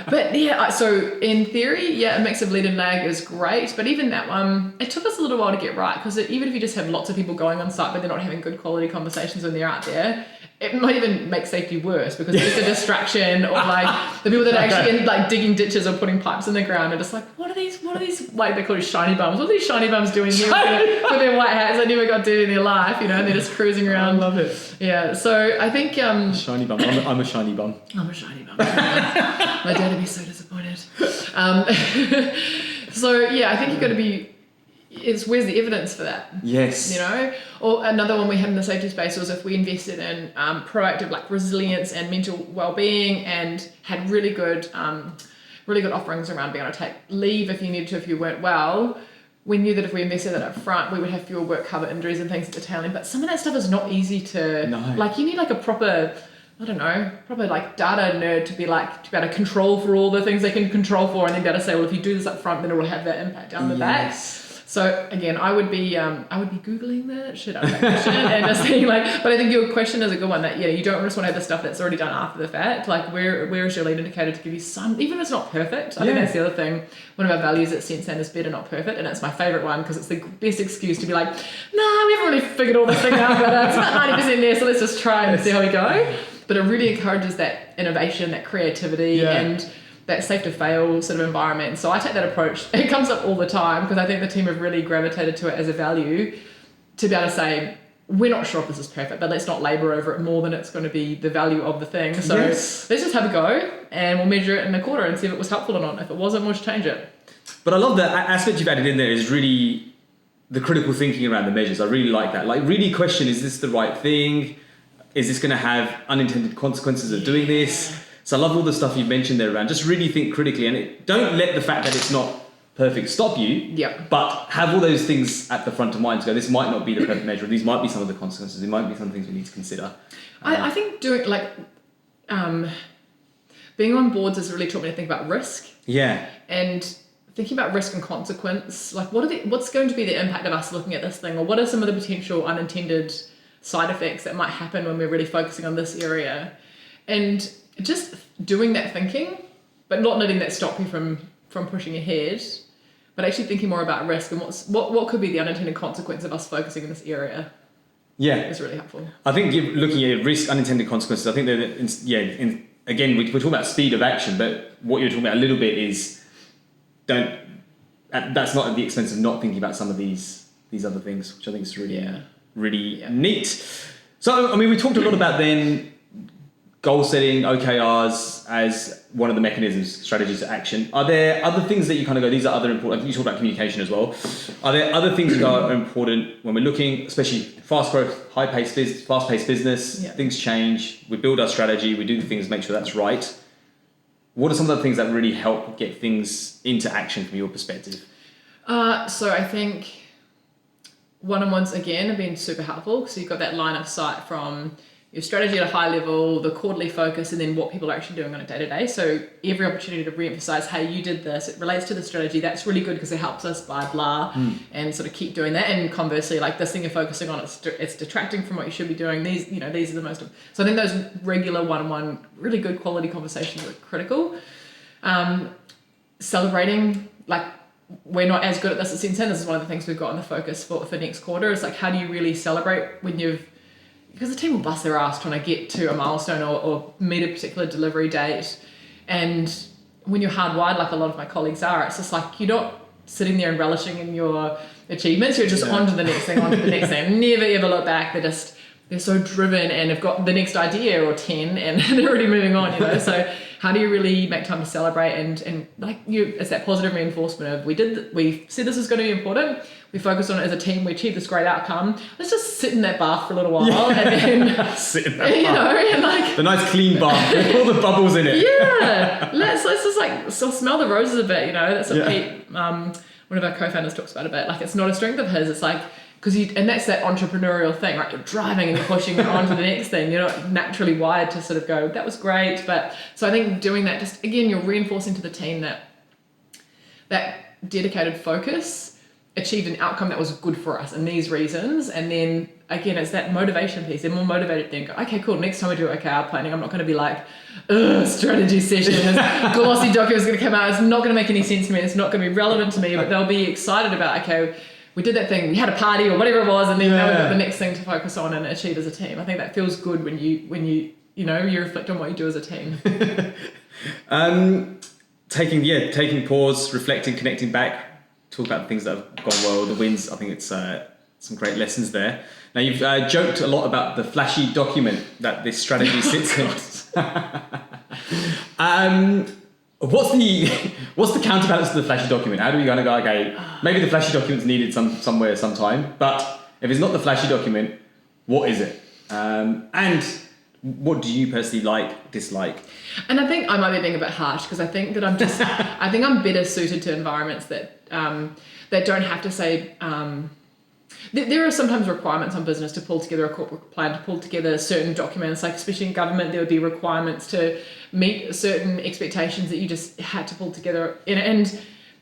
But yeah, so in theory, a mix of lead and lag is great. But even that one, it took us a little while to get right, because even if you just have lots of people going on site, but they're not having good quality conversations when they're out there, it might even make safety worse, because it's a distraction, or like the people that are actually in like digging ditches or putting pipes in the ground are just like, what are these like they call it shiny bums? What are these shiny bums doing here with their white hats? They never got dirty in their life, and they're just cruising around. I love it. Yeah, so I think shiny bum. I'm a shiny bum. I'm a shiny bum. My dad would be so disappointed. So yeah, I think you've got to be. Where's the evidence for that? Yes. Or another one we had in the safety space was if we invested in proactive like resilience and mental well-being, and had really good offerings around being able to take leave if you needed to if you weren't well. We knew that if we invested that up front, we would have fewer work cover injuries and things at the tail end. But some of that stuff is not easy to... No. Like, you need like a proper like data nerd to be able to control for all the things they can control for, and then be able to say, well, if you do this up front, then it will have that impact down the back. So again, I would be Googling the shit out of that question and just saying but I think your question is a good one, that you don't just want to have the stuff that's already done after the fact. Like where is your lead indicator to give you some, even if it's not perfect. I think that's the other thing. One of our values at Sensand is better, not perfect, and it's my favorite one because it's the best excuse to be like, nah, we haven't really figured all this thing out, but it's about 90% there, so let's just try and see how we go. But it really encourages that innovation, that creativity, and that safe to fail sort of environment. So I take that approach. It comes up all the time because I think the team have really gravitated to it as a value, to be able to say, we're not sure if this is perfect, but let's not labour over it more than it's going to be the value of the thing. So let's just have a go, and we'll measure it in a quarter and see if it was helpful or not. If it wasn't, we'll just change it. But I love the aspect you've added in there is really the critical thinking around the measures. I really like that. Like really question, is this the right thing? Is this going to have unintended consequences of doing this? So I love all the stuff you've mentioned there around. Just really think critically, and don't let the fact that it's not perfect stop you. But have all those things at the front of mind to go, this might not be the perfect measure. These might be some of the consequences. There might be some things we need to consider. I think doing being on boards has really taught me to think about risk. Yeah. And thinking about risk and consequence. Like what's going to be the impact of us looking at this thing, or what are some of the potential unintended side effects that might happen when we're really focusing on this area, and just doing that thinking, but not letting that stop you from pushing ahead, but actually thinking more about risk and what could be the unintended consequence of us focusing in this area. Is really helpful. I think you're looking at risk, unintended consequences. I think that again we're talking about speed of action, but what you're talking about a little bit is that's not at the expense of not thinking about some of these other things, which I think is really neat. So I mean, we talked a lot about then goal setting, OKRs as one of the mechanisms, strategies to action. Are there other things that you kind of go, these are other important, you talked about communication as well. Are there other things that are important when we're looking, especially fast growth, fast-paced business, things change, we build our strategy, we do the things, make sure that's right. What are some of the things that really help get things into action from your perspective? So I think one-on-ones, again, have been super helpful. So you've got that line of sight from your strategy at a high level, the quarterly focus, and then what people are actually doing on a day-to-day. So every opportunity to re-emphasize, hey, you did this, it relates to the strategy, that's really good because it helps us by blah, and sort of keep doing that. And conversely, like this thing you're focusing on, it's detracting from what you should be doing. These are the most... So I think those regular one-on-one, really good quality conversations are critical. Celebrating, like, we're not as good at this at Sensand. This is one of the things we've got on the focus for next quarter. Is like, how do you really celebrate when because the team will bust their ass trying to get to a milestone or meet a particular delivery date. And when you're hardwired, like a lot of my colleagues are, it's just like, you're not sitting there and relishing in your achievements. You're just on to the next thing, Never ever look back. They're they're so driven and have got the next idea or 10 and they're already moving on, so how do you really make time to celebrate and like it's that positive reinforcement of we said this is going to be important, we focused on it as a team, we achieved this great outcome, let's just sit in that bath for a little while and then sit in that bath. And like the nice clean bath with all the bubbles in it. Let's just like smell the roses a bit, that's what Pete, one of our co-founders, talks about a bit. Like it's not a strength of his, it's like and that's that entrepreneurial thing, right? You're driving and you're pushing on to the next thing. You're not naturally wired to sort of go, that was great. But so I think doing that, just again, you're reinforcing to the team that dedicated focus achieved an outcome that was good for us and these reasons. And then again, it's that motivation piece. They're more motivated than go, okay, cool. Next time we do OKR planning, I'm not going to be like, strategy session, this glossy document is going to come out. It's not going to make any sense to me. It's not going to be relevant to me, but they'll be excited about, okay, we did that thing, we had a party or whatever it was, and then now we've got the next thing to focus on and achieve as a team. I think that feels good when you reflect on what you do as a team. Taking pause, reflecting, connecting back, talk about the things that have gone well, the wins. I think it's some great lessons there. Now you've joked a lot about the flashy document that this strategy sits in. What's the counterbalance to the flashy document? How do we kind of go, okay, maybe the flashy document's needed somewhere, sometime, but if it's not the flashy document, what is it? And what do you personally dislike? And I think I might be being a bit harsh because I think that I think I'm better suited to environments that don't have to say, there are sometimes requirements on business to pull together a corporate plan, to pull together certain documents, like especially in government, there would be requirements to meet certain expectations that you just had to pull together. And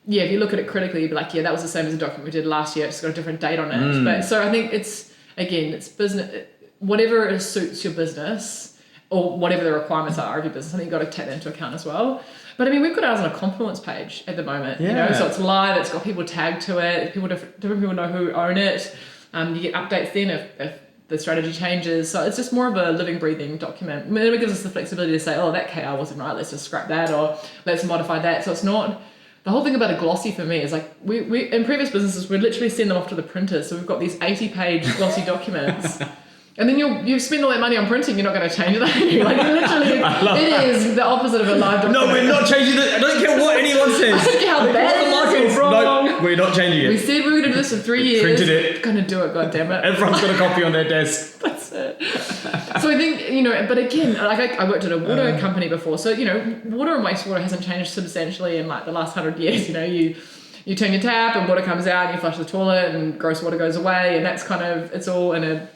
if you look at it critically, you'd be like, that was the same as the document we did last year, it's got a different date on it. But so I think it's business, whatever suits your business or whatever the requirements are of your business, I think you've got to take that into account as well. But I mean, we've got ours on a compliments page at the moment, so it's live, it's got people tagged to it, different people know who own it, you get updates then if the strategy changes, so it's just more of a living, breathing document. I mean, it gives us the flexibility to say, that KR wasn't right, let's just scrap that, or let's modify that. So it's not, the whole thing about a glossy for me is like, we in previous businesses, we'd literally send them off to the printers, so we've got these 80-page glossy documents. And then you've spent all that money on printing, you're not going to change it, are you? Like, literally, it is the opposite of a live document. No, we're not changing it. I don't care what anyone says. I don't care how bad it is or wrong. No, we're not changing it. We said we were going to do this for 3 years. Printed it. Going to do it, goddammit. Everyone's got a copy on their desk. That's it. So I think, but again, like I worked at a water company before, so, water and wastewater hasn't changed substantially in like the last 100 years. You turn your tap and water comes out and you flush the toilet and gross water goes away, and that's kind of, it's all in a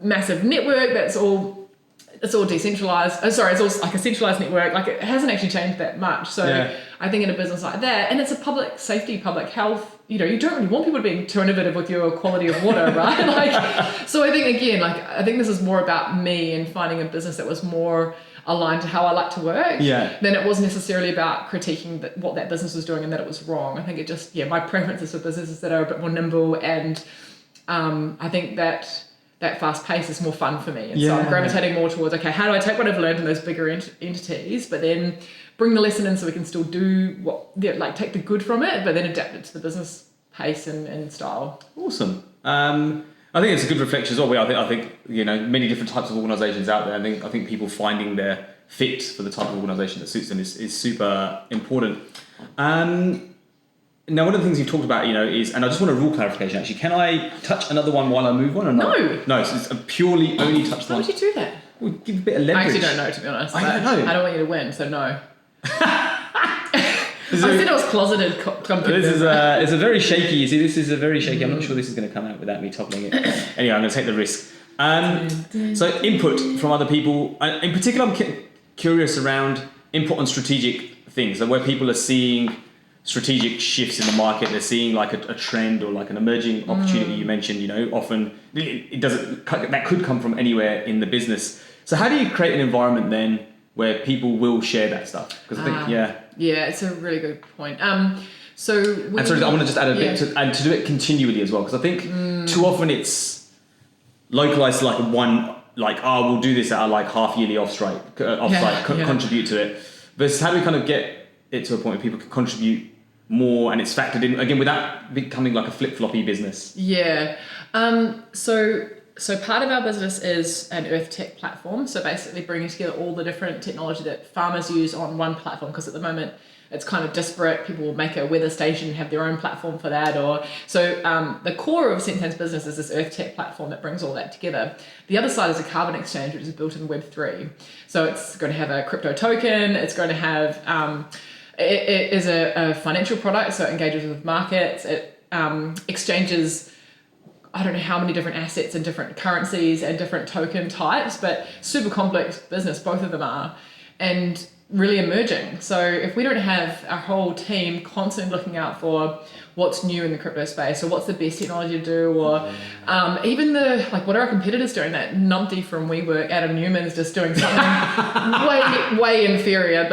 massive network it's all decentralized. It's all like a centralized network. Like it hasn't actually changed that much. So I think in a business like that, and it's a public safety, public health, you don't really want people being too innovative with your quality of water, right? So I think again, I think this is more about me and finding a business that was more aligned to how I like to work than it was necessarily about critiquing what that business was doing and that it was wrong. I think it just, my preference is for businesses that are a bit more nimble, and I think that fast pace is more fun for me. And so I'm gravitating more towards, okay, how do I take what I've learned in those bigger entities, but then bring the lesson in so we can still do take the good from it, but then adapt it to the business pace and style. Awesome. I think it's a good reflection as well. I think many different types of organisations out there. I think people finding their fit for the type of organisation that suits them is super important. Now, one of the things you've talked about, is, and I just want a rule clarification actually, can I touch another one while I move on or not? No, so it's a purely only touch the one. Why would you do that? We'll give a bit of leverage. I actually don't know, to be honest. I don't know. I don't want you to win, so no. I said I was closeted. It's a very shaky, you see, this is a very shaky, I'm not sure this is going to come out without me toppling it. Anyway, I'm going to take the risk. So input from other people, in particular I'm curious around input on strategic things, so where people are seeing strategic shifts in the market, they're seeing like a trend or like an emerging opportunity. You mentioned, often that could come from anywhere in the business. So how do you create an environment then where people will share that stuff? Because I think, it's a really good point. I want to just add a bit to do it continually as well, because I think too often it's localized to we'll do this at our like half yearly offsite, contribute to it. Versus how do we kind of get it to a point where people can contribute more and it's factored in again without becoming like a flip-floppy business? So So part of our business is an earth tech platform. So basically bringing together all the different technology that farmers use on one platform, because at the moment it's kind of disparate. People will make a weather station and have their own platform for that. The core of Sensand's business is this earth tech platform that brings all that together. The other side is a carbon exchange, which is built in Web3. So it's going to have a crypto token. It's going to have, it is a financial product, so it engages with markets. It exchanges, I don't know how many different assets and different currencies and different token types, but super complex business, both of them are, and really emerging. So if we don't have our whole team constantly looking out for what's new in the crypto space, or what's the best technology to do, or even what are our competitors doing? That numpty from WeWork, Adam Newman's just doing something way inferior,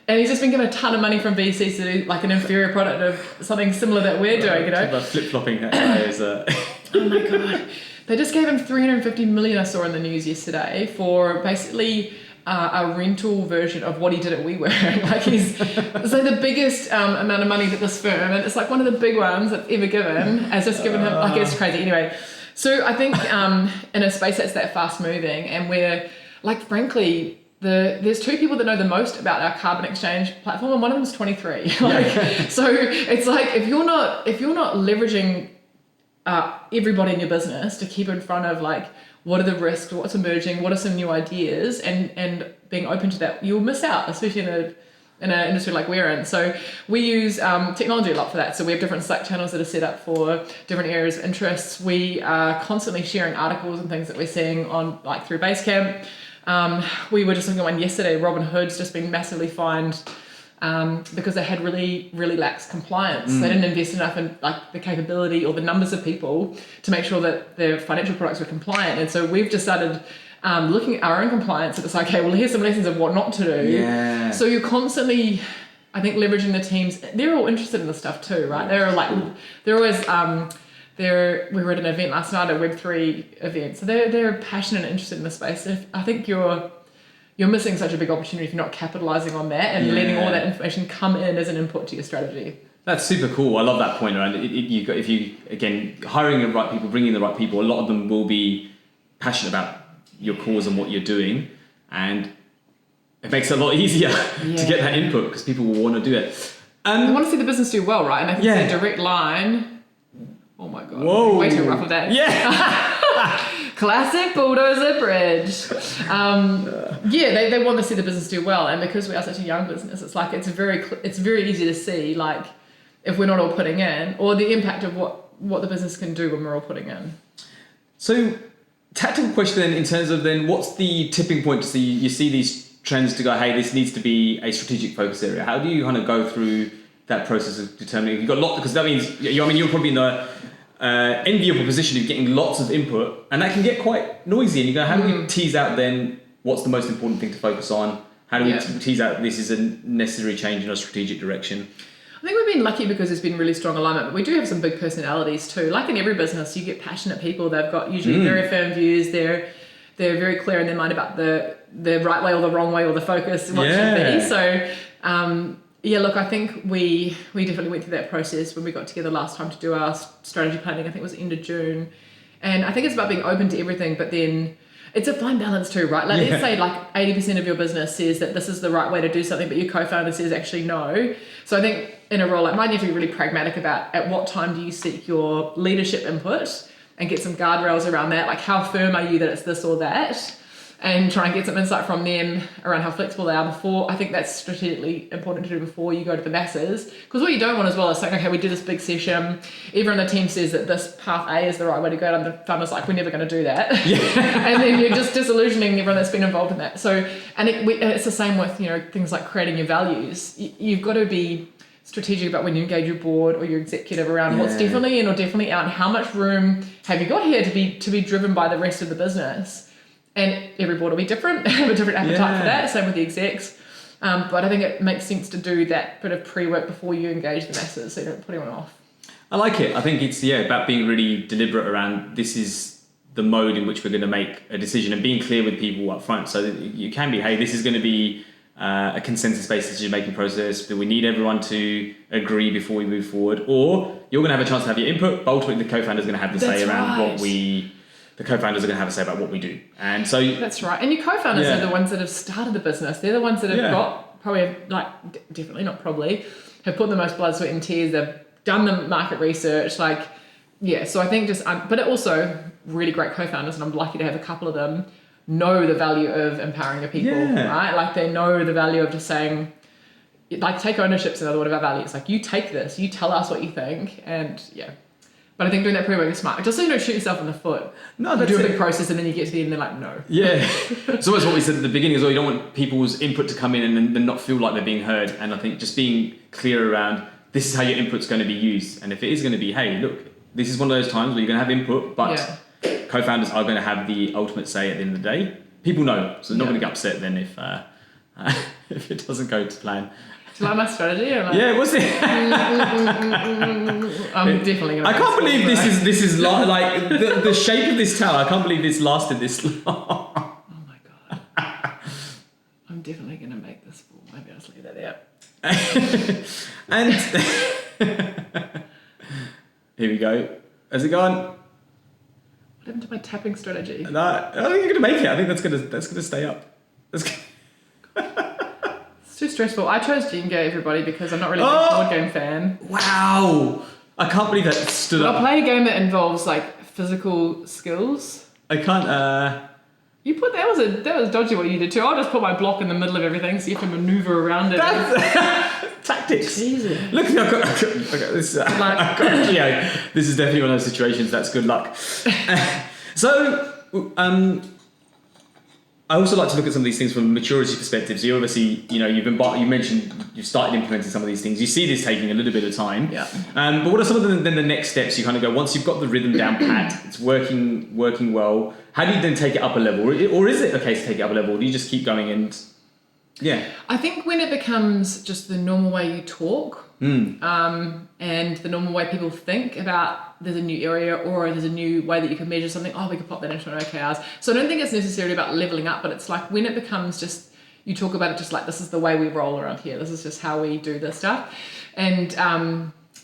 and he's just been given a ton of money from VCs to do like an inferior product of something similar that we're doing, you know? Flip-flopping that guy is... Oh my God. They just gave him $350 million, I saw in the news yesterday, for basically a rental version of what he did at WeWork. Like it's like the biggest amount of money that this firm, and it's like one of the big ones that's ever given, has just given him, like it's crazy. Anyway, so I think in a space that's that fast moving, and where, like, frankly, there's two people that know the most about our carbon exchange platform, and one of them is 23. So it's like if you're not leveraging everybody in your business to keep in front of like what are the risks, what's emerging, what are some new ideas, and being open to that, you'll miss out, especially in an industry like we're in. So we use technology a lot for that. So we have different Slack channels that are set up for different areas of interests. We are constantly sharing articles and things that we're seeing on like through Basecamp. We were just looking at one yesterday. Robinhood's just been massively fined because they had really, really lax compliance. They didn't invest enough in like the capability or the numbers of people to make sure that their financial products were compliant. And so we've just started looking at our own compliance, and it's like, okay, well, here's some lessons of what not to do. Yeah. So you're constantly, I think, leveraging the teams. They're all interested in this stuff too, right? They're always we were at an event last night, a Web3 event, so they're passionate and interested in the space. I think you're missing such a big opportunity if you're not capitalizing on that and letting all that information come in as an input to your strategy. That's super cool. I love that point around it. If you again hiring the right people, bringing the right people, a lot of them will be passionate about your cause and what you're doing, and it makes it a lot easier to get that input because people will want to do it. They want to see the business do well, right? And I think it's a direct line. Oh my God. Whoa. Way too rough with that. Yeah. Classic bulldozer bridge. They want to see the business do well, and because we are such a young business, it's like it's very easy to see like if we're not all putting in, or the impact of what the business can do when we're all putting in. So, tactical question then, in terms of then what's the tipping point to see you see these trends to go, hey, this needs to be a strategic focus area. How do you kind of go through that process of determining? You've got a lot, because that means you're probably in the enviable position of getting lots of input, and that can get quite noisy, and you go, how do we tease out then what's the most important thing to focus on? How do we tease out this is a necessary change in a strategic direction? I think we've been lucky because there's been really strong alignment, but we do have some big personalities too. Like in every business, you get passionate people. They've got usually very firm views. They're very clear in their mind about the right way or the wrong way or the focus and what it should be. So look, I think we definitely went through that process when we got together last time to do our strategy planning. I think it was end of June. And I think it's about being open to everything, but then it's a fine balance too, right? Like let's say like 80% of your business says that this is the right way to do something, but your co-founder says actually no. So I think in a role like mine, you have to be really pragmatic about at what time do you seek your leadership input and get some guardrails around that. Like how firm are you that it's this or that? And try and get some insight from them around how flexible they are before. I think that's strategically important to do before you go to the masses. Because what you don't want as well is saying, okay, we do this big session. Everyone on the team says that this path A is the right way to go. And the founder's like, we're never going to do that. And then you're just disillusioning everyone that's been involved in that. So, and it's the same with, things like creating your values. You've got to be strategic about when you engage your board or your executive around what's definitely in or definitely out, and how much room have you got here to be driven by the rest of the business. And every board will be different, have a different appetite for that, same with the execs. But I think it makes sense to do that bit of pre-work before you engage the masses so you don't put anyone off. I like it. I think it's about being really deliberate around this is the mode in which we're going to make a decision, and being clear with people up front so that you can be, hey, this is going to be a consensus-based decision-making process. Do we need everyone to agree before we move forward? Or you're going to have a chance to have your input, but ultimately the co-founder is going to have the say around what we the co-founders are going to have a say about what we do. And so that's right. And your co-founders are the ones that have started the business. They're the ones that have got probably definitely not probably have put the most blood, sweat, and tears. They've done the market research. So I think but it also really great co-founders, and I'm lucky to have a couple of them know the value of empowering your people, right? Like they know the value of just saying, like, take ownership's another one of our values. Like, you take this, you tell us what you think, and But I think doing that pre-work is smart. Just so you don't shoot yourself in the foot. No, that's you do a big process and then you get to the end and they're like, no. Yeah. It's almost what we said at the beginning as well. You don't want people's input to come in and then not feel like they're being heard. And I think just being clear around, this is how your input's going to be used. And if it is going to be, hey, look, this is one of those times where you're going to have input, but co-founders are going to have the ultimate say at the end of the day. People know, so they're not going to get upset then if it doesn't go to plan. Do you like my strategy? Or Yeah, what's it? I'm definitely going to. I can't believe this is like the shape of this tower. I can't believe this lasted this long. Oh my god! I'm definitely going to make this full. Maybe I'll just leave that there. And here we go. How's it going? What happened to my tapping strategy? No, I think you're going to make it. I think that's going to stay up. It's too stressful. I chose Jenga, everybody, because I'm not really a big board game fan. Wow! I can't believe that stood up. I'll play a game that involves like physical skills. I can't. You put that was dodgy what you did too. I'll just put my block in the middle of everything, so you have to maneuver around it. That's tactics. Jesus. Look, this is definitely one of those situations. That's good luck. So, I also like to look at some of these things from a maturity perspective. So you obviously, you mentioned you've started implementing some of these things. You see this taking a little bit of time. Yeah. But what are some of the next steps you kind of go, once you've got the rhythm down pat, it's working well, how do you then take it up a level? Or is it okay to take it up a level? Or do you just keep going and... Yeah. I think when it becomes just the normal way you talk, and the normal way people think about there's a new area or there's a new way that you can measure something, we could pop that into an OKRs. So I don't think it's necessarily about leveling up, but it's like when it becomes just, you talk about it just like, this is the way we roll around here. This is just how we do this stuff. And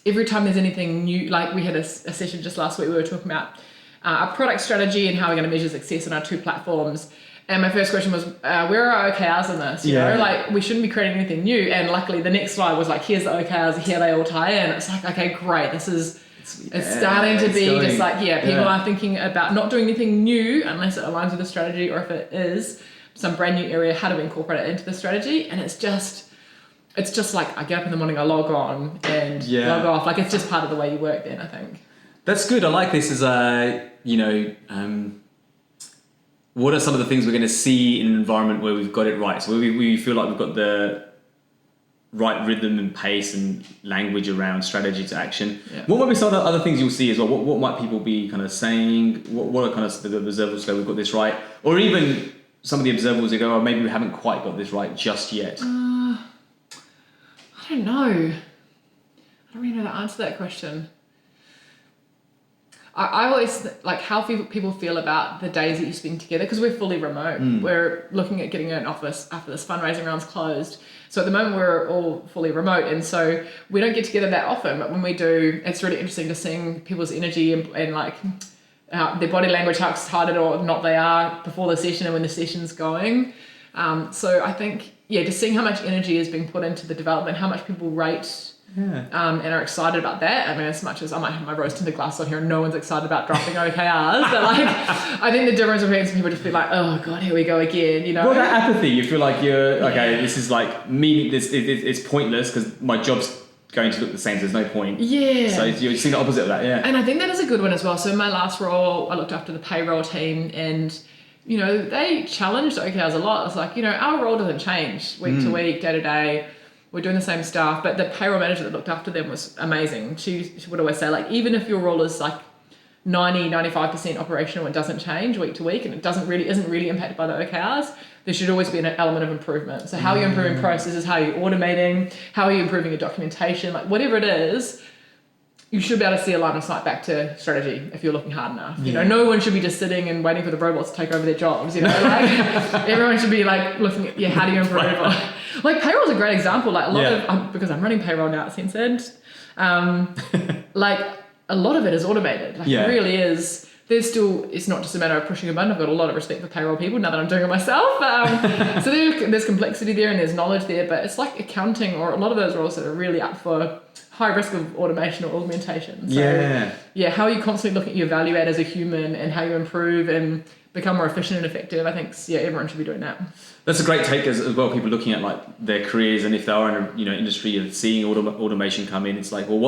every time there's anything new, like we had a session just last week, we were talking about our product strategy and how we're going to measure success on our two platforms. And my first question was, where are our OKRs in this? You know, like we shouldn't be creating anything new. And luckily the next slide was like, here's the OKRs, here they all tie in. It's like, okay, great. It's starting to be just like, people are thinking about not doing anything new unless it aligns with the strategy, or if it is some brand new area, how do we incorporate it into the strategy? And it's just like, I get up in the morning, I log on and log off. Like it's just part of the way you work then, I think. That's good. I like this as what are some of the things we're going to see in an environment where we've got it right? So we feel like we've got the right rhythm and pace and language around strategy to action. Yeah. What might be some of the other things you'll see as well? What might people be kind of saying? What are kind of the observables go, we've got this right? Or even some of the observables that go, maybe we haven't quite got this right just yet. I don't know. I don't really know the answer to that question. I always like how people feel about the days that you spend together, because we're fully remote. We're looking at getting an office after this fundraising round's closed. So at the moment we're all fully remote, and so we don't get together that often. But when we do, it's really interesting to seeing people's energy and like their body language, how excited or not they are before the session and when the session's going. So I think just seeing how much energy is being put into the development, how much people rate. And are excited about that. I mean, as much as I might have my rose-tinted glass on here and no one's excited about dropping OKRs, but like, I think the difference between some people just be like, oh God, here we go again, you know? Well, that apathy, you feel like you're, okay, this is like, it's pointless because my job's going to look the same, so there's no point. Yeah. So you're seeing the opposite of that, And I think that is a good one as well. So in my last role, I looked after the payroll team, and they challenged OKRs a lot. It's like, our role doesn't change week to week, day to day. We're doing the same stuff, but the payroll manager that looked after them was amazing. She would always say, like, even if your role is like 95% operational and doesn't change week to week, and it isn't really impacted by the OKRs, there should always be an element of improvement. So how are you improving processes, how are you automating, how are you improving your documentation, like whatever it is, you should be able to see a line of sight back to strategy if you're looking hard enough. No one should be just sitting and waiting for the robots to take over their jobs. Like everyone should be like looking at how do you improve? Like payroll's a great example. Like a lot of because I'm running payroll now at Sensand, like a lot of it is automated. Like it really is it's not just a matter of pushing a button. I've got a lot of respect for payroll people now that I'm doing it myself. So there's complexity there and there's knowledge there, but it's like accounting or a lot of those roles that are really up for high risk of automation or augmentation. So, how are you constantly looking at your value add as a human and how you improve and become more efficient and effective? I think, everyone should be doing that. That's a great take as well. People looking at like their careers, and if they are in a industry and seeing automation come in, it's like, well,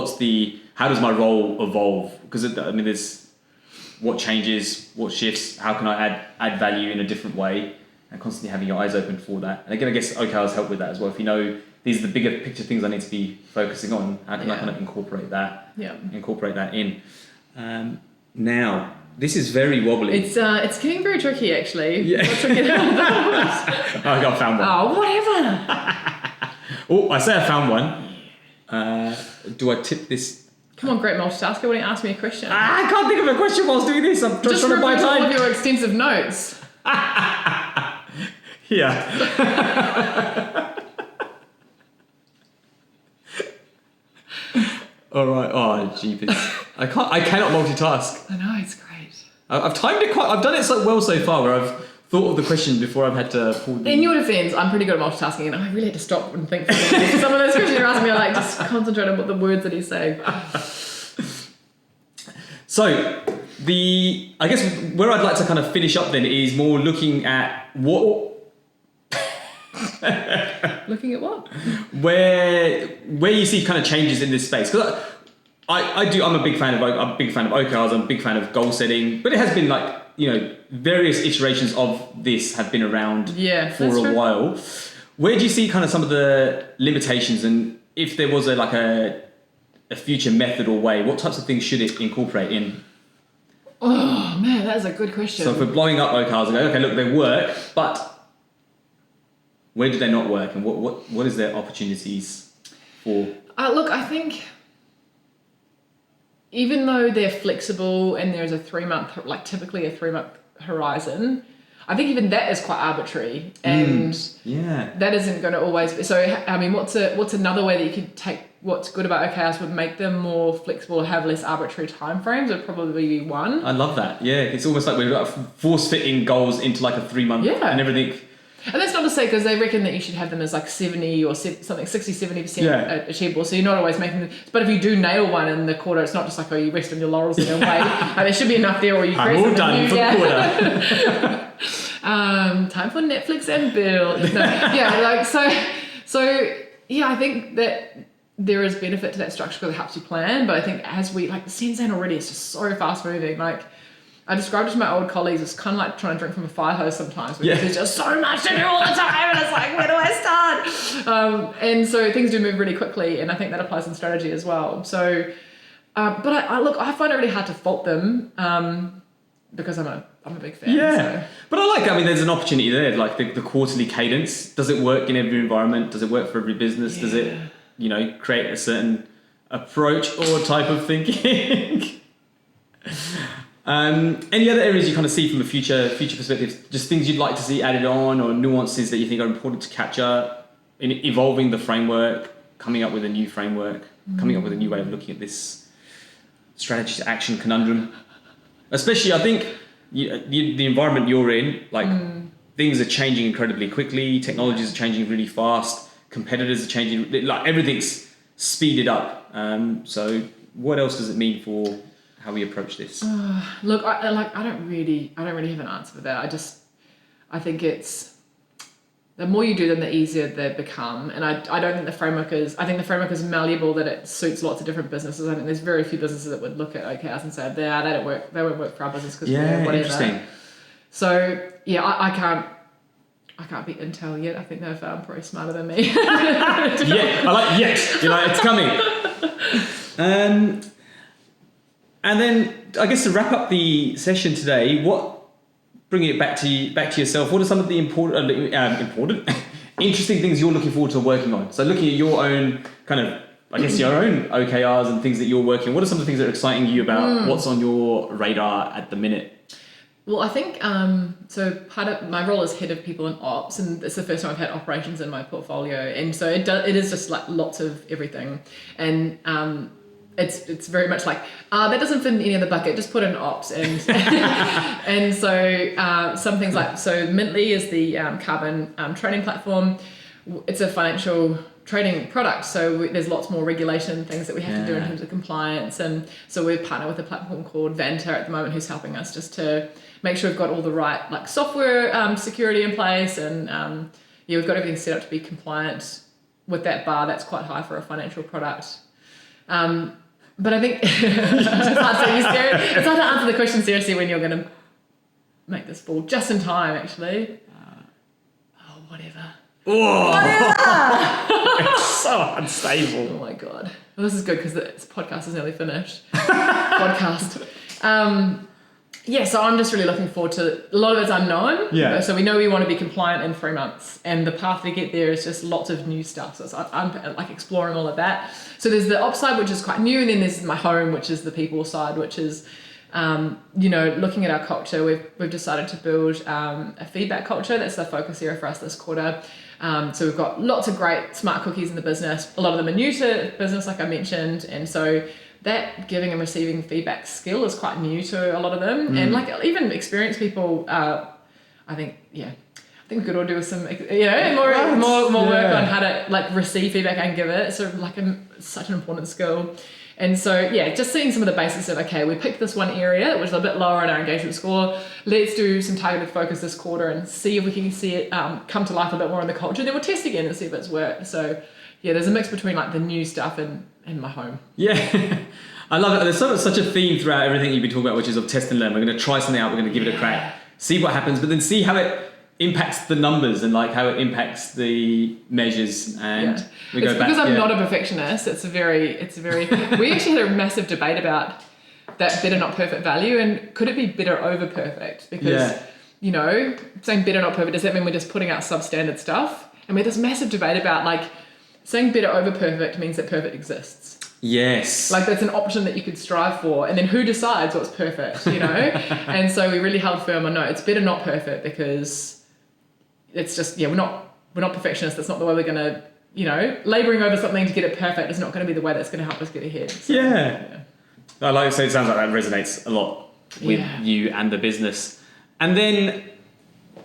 how does my role evolve? Because there's what changes, what shifts, how can I add value in a different way, and constantly having your eyes open for that. And again, I guess OKRs help with that as well. If you know these are the bigger picture things I need to be focusing on, how can I kind of incorporate that? Incorporate that in. Now, this is very wobbly. It's getting very tricky, actually. Yeah. I found one. Oh, whatever. I say I found one. Do I tip this? Come on, great multitasker. Why don't you ask me a question? I can't think of a question whilst doing this. I'm just trying to buy time. All of your extensive notes. Yeah. All right. Oh, jeepers. I cannot multitask. I know, it's great. I've timed it I've done it so well so far where I've thought of the question before I've had to pull the... In your defense, I'm pretty good at multitasking and I really had to stop and think for a minute. Some of those questions you're asking me are like, just concentrate on what the words that he's saying. So, I guess where I'd like to kind of finish up then is more looking at what... Looking at what? Where you see kind of changes in this space. Because I'm a big fan of OKRs, I'm a big fan of goal setting, but it has been like, various iterations of this have been around for a while. Where do you see kind of some of the limitations, and if there was a future method or way, what types of things should it incorporate in? Oh man, that is a good question. So if we're blowing up OKRs and go, okay, look, they work, but where do they not work, and what is their opportunities for? Look, I think even though they're flexible and there's typically a 3-month horizon, I think even that is quite arbitrary, and that isn't going to always be. So, I mean, what's another way that you could take what's good about OKRs would make them more flexible, have less arbitrary timeframes would probably be one. I love that. Yeah, it's almost like we're force-fitting goals into like a 3-month and everything. And that's not to say, because they reckon that you should have them as like 70 or something, 60-70% achievable. So you're not always making them. But if you do nail one in the quarter, it's not just like, you rest on your laurels and wait. There should be enough there, or you I'm all done for the quarter. Time for Netflix and Bill. I think that there is benefit to that structure because it helps you plan. But I think as the Sensand already is just so fast moving. Like, I described it to my old colleagues, it's kind of like trying to drink from a fire hose sometimes because there's just so much to do all the time and it's like, where do I start? And so things do move really quickly, and I think that applies in strategy as well. So, but I find it really hard to fault them because I'm a big fan. Yeah, but there's an opportunity there, like the quarterly cadence. Does it work in every environment? Does it work for every business? Does it, create a certain approach or type of thinking? Any other areas you kind of see from a future perspective, just things you'd like to see added on, or nuances that you think are important to capture in evolving the framework, coming up with a new framework, coming up with a new way of looking at this strategy to action conundrum? Especially, I think the environment you're in, things are changing incredibly quickly, technologies are changing really fast, competitors are changing, like everything's speeded up. So what else does it mean for how we approach this? Look, I don't really have an answer for that. I think it's the more you do them, the easier they become. And I don't think the framework is malleable, that it suits lots of different businesses. I think there's very few businesses that would look at OKRs and say, they don't work. They won't work for our business because we're whatever. Interesting. So I can't be Intel yet. I think they're probably smarter than me. I like yet. It's coming. And then I guess to wrap up the session today, bringing it back to yourself, what are some of the important, interesting things you're looking forward to working on? So looking at your own kind of, your own OKRs and things that you're working on, what are some of the things that are exciting you about what's on your radar at the minute? Well, I think, so part of my role is head of people and ops, and it's the first time I've had operations in my portfolio. And so it is just like lots of everything. And it's very much like that doesn't fit in any other bucket. Just put in ops and and so some things like so Mintly is the carbon trading platform. It's a financial trading product, so there's lots more regulation things that we have to do in terms of compliance, and so we're partnered with a platform called Vanta at the moment who's helping us just to make sure we've got all the right like software security in place, and we've got everything set up to be compliant with that bar that's quite high for a financial product. But I think it's hard to answer the question seriously when you're going to make this fall just in time, actually. Whatever. It's so unstable. Oh my God. Well, this is good because this podcast is nearly finished. Podcast. So I'm just really looking forward to, a lot of it's unknown. Yeah. So we know we want to be compliant in 3 months, and the path to get there is just lots of new stuff. So I'm like exploring all of that. So there's the ops side, which is quite new, and then there's my home, which is the people side, which is, looking at our culture. We've decided to build a feedback culture. That's the focus area for us this quarter. So we've got lots of great smart cookies in the business. A lot of them are new to business, like I mentioned, and so that giving and receiving feedback skill is quite new to a lot of them. And like even experienced people, I think we could all do with some, more work on how to like receive feedback and give it. So like such an important skill. And so, just seeing some of the basics of, okay, we picked this one area which is a bit lower in our engagement score. Let's do some targeted focus this quarter and see if we can see it come to life a bit more in the culture. Then we'll test again and see if it's worked. So, there's a mix between like the new stuff and my home. Yeah, I love it. There's such a theme throughout everything you've been talking about, which is of test and learn. We're going to try something out. We're going to give it a crack, see what happens, but then see how it impacts the numbers and like how it impacts the measures, and we go back. Because I'm not a perfectionist. It's a very we actually had a massive debate about that better not perfect value, and could it be better over perfect? Because saying better not perfect, does that mean we're just putting out substandard stuff? And we had this massive debate about like saying better over perfect means that perfect exists. Yes. Like that's an option that you could strive for, and then who decides what's perfect, And so we really held firm on no, it's better not perfect, because it's just we're not perfectionists. That's not the way we're gonna labouring over something to get it perfect is not going to be the way that's going to help us get ahead. So, I like to say it sounds like that resonates a lot with you and the business. And then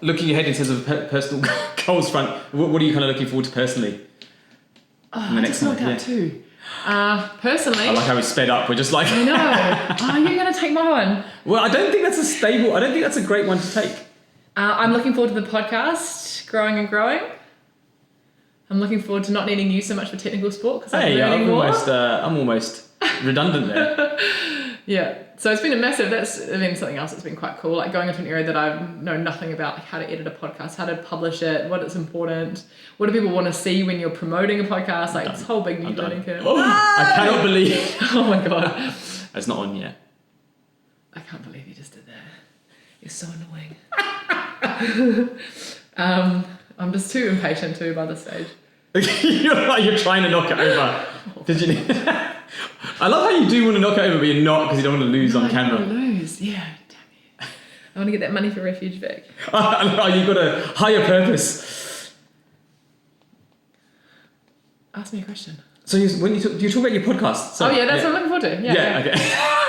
looking ahead in terms of personal goals front, what are you kind of looking forward to personally? I just knocked out two. Personally, I like how we sped up. We're just like I know. You're going to take my one. Well, I don't think that's a great one to take. I'm looking forward to the podcast growing and growing. I'm looking forward to not needing you so much for technical support because I'm almost redundant there. So it's been that's been something else that's been quite cool, like going into an area that I know nothing about, like how to edit a podcast, how to publish it, what is important, what do people want to see when you're promoting a podcast, like this whole big new learning curve. I cannot believe. Oh my God. It's not on yet. I can't believe you just did that. You're so annoying. I'm just too impatient too by this stage. You're trying to knock it over. Did you? I love how you do want to knock it over, but you're not, because you don't want to lose on camera. I don't want to lose. Yeah, damn you. I want to get that money for Refuge Vic. You've got a higher purpose. Ask me a question. So when you talk about your podcast. So, that's what I'm looking forward to. Yeah. Okay.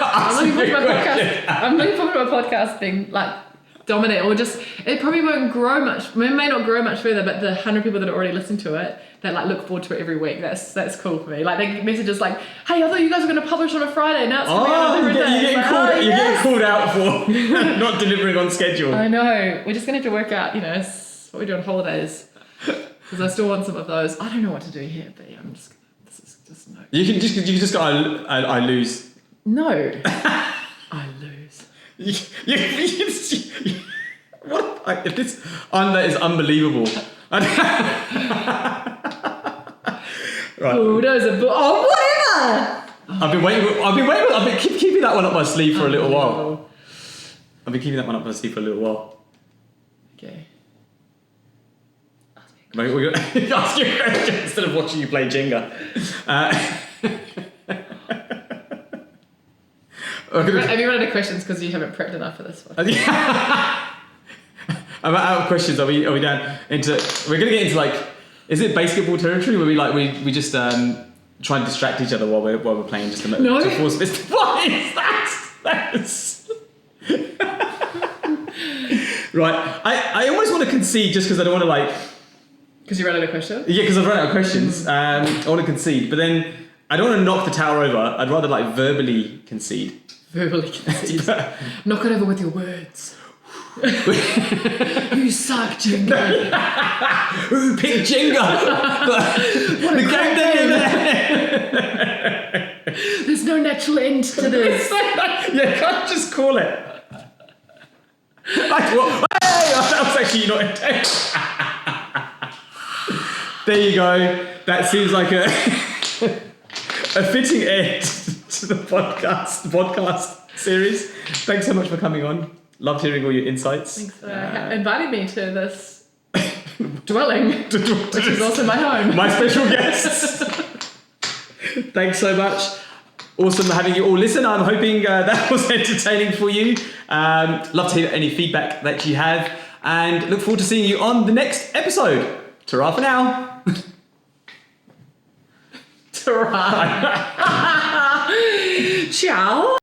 I'm looking forward to my podcast. I'm looking forward to my podcast being like dominate, or just it probably won't grow much. It may not grow much further, but the 100 people that already listen to it, that like look forward to it every week. That's cool for me. Like they get messages like, "Hey, I thought you guys were going to publish on a Friday. Now it's coming out on Thursday." You're getting called out for not delivering on schedule. I know. We're just going to have to work out, what we do on holidays, because I still want some of those. I don't know what to do here, but I'm just. This is just no. You can just go. I lose. No, I lose. What? That is unbelievable. Right. Whatever. I've been keeping that one up my sleeve for a little while. I've been keeping that one up my sleeve for a little while. Okay. We're going to ask you a question instead of watching you play Jenga. Have you run out of questions because you haven't prepped enough for this one? I'm out of questions. Are we down into? We're gonna get into like, is it basketball territory where we just try and distract each other while we're playing just to force this. What is that? Right. I almost want to concede just because I don't want to Because you ran out of questions? Yeah, because I've run out of questions. I want to concede, but then I don't want to knock the tower over. I'd rather verbally concede. Verbally concede. Knock it over with your words. You suck, Jenga. Who picked Jenga? What a great game. There's no natural end to this. Yeah, can't just call it. That was actually not intense. There you go. That seems like a fitting end to the podcast series. Thanks so much for coming on. Loved hearing all your insights. Thanks for inviting me to this dwelling, which is also my home. My special guests. Thanks so much. Awesome having you all listen. I'm hoping that was entertaining for you. Love to hear any feedback that you have, and look forward to seeing you on the next episode. Ta-ra for now. Ta-ra. Ciao.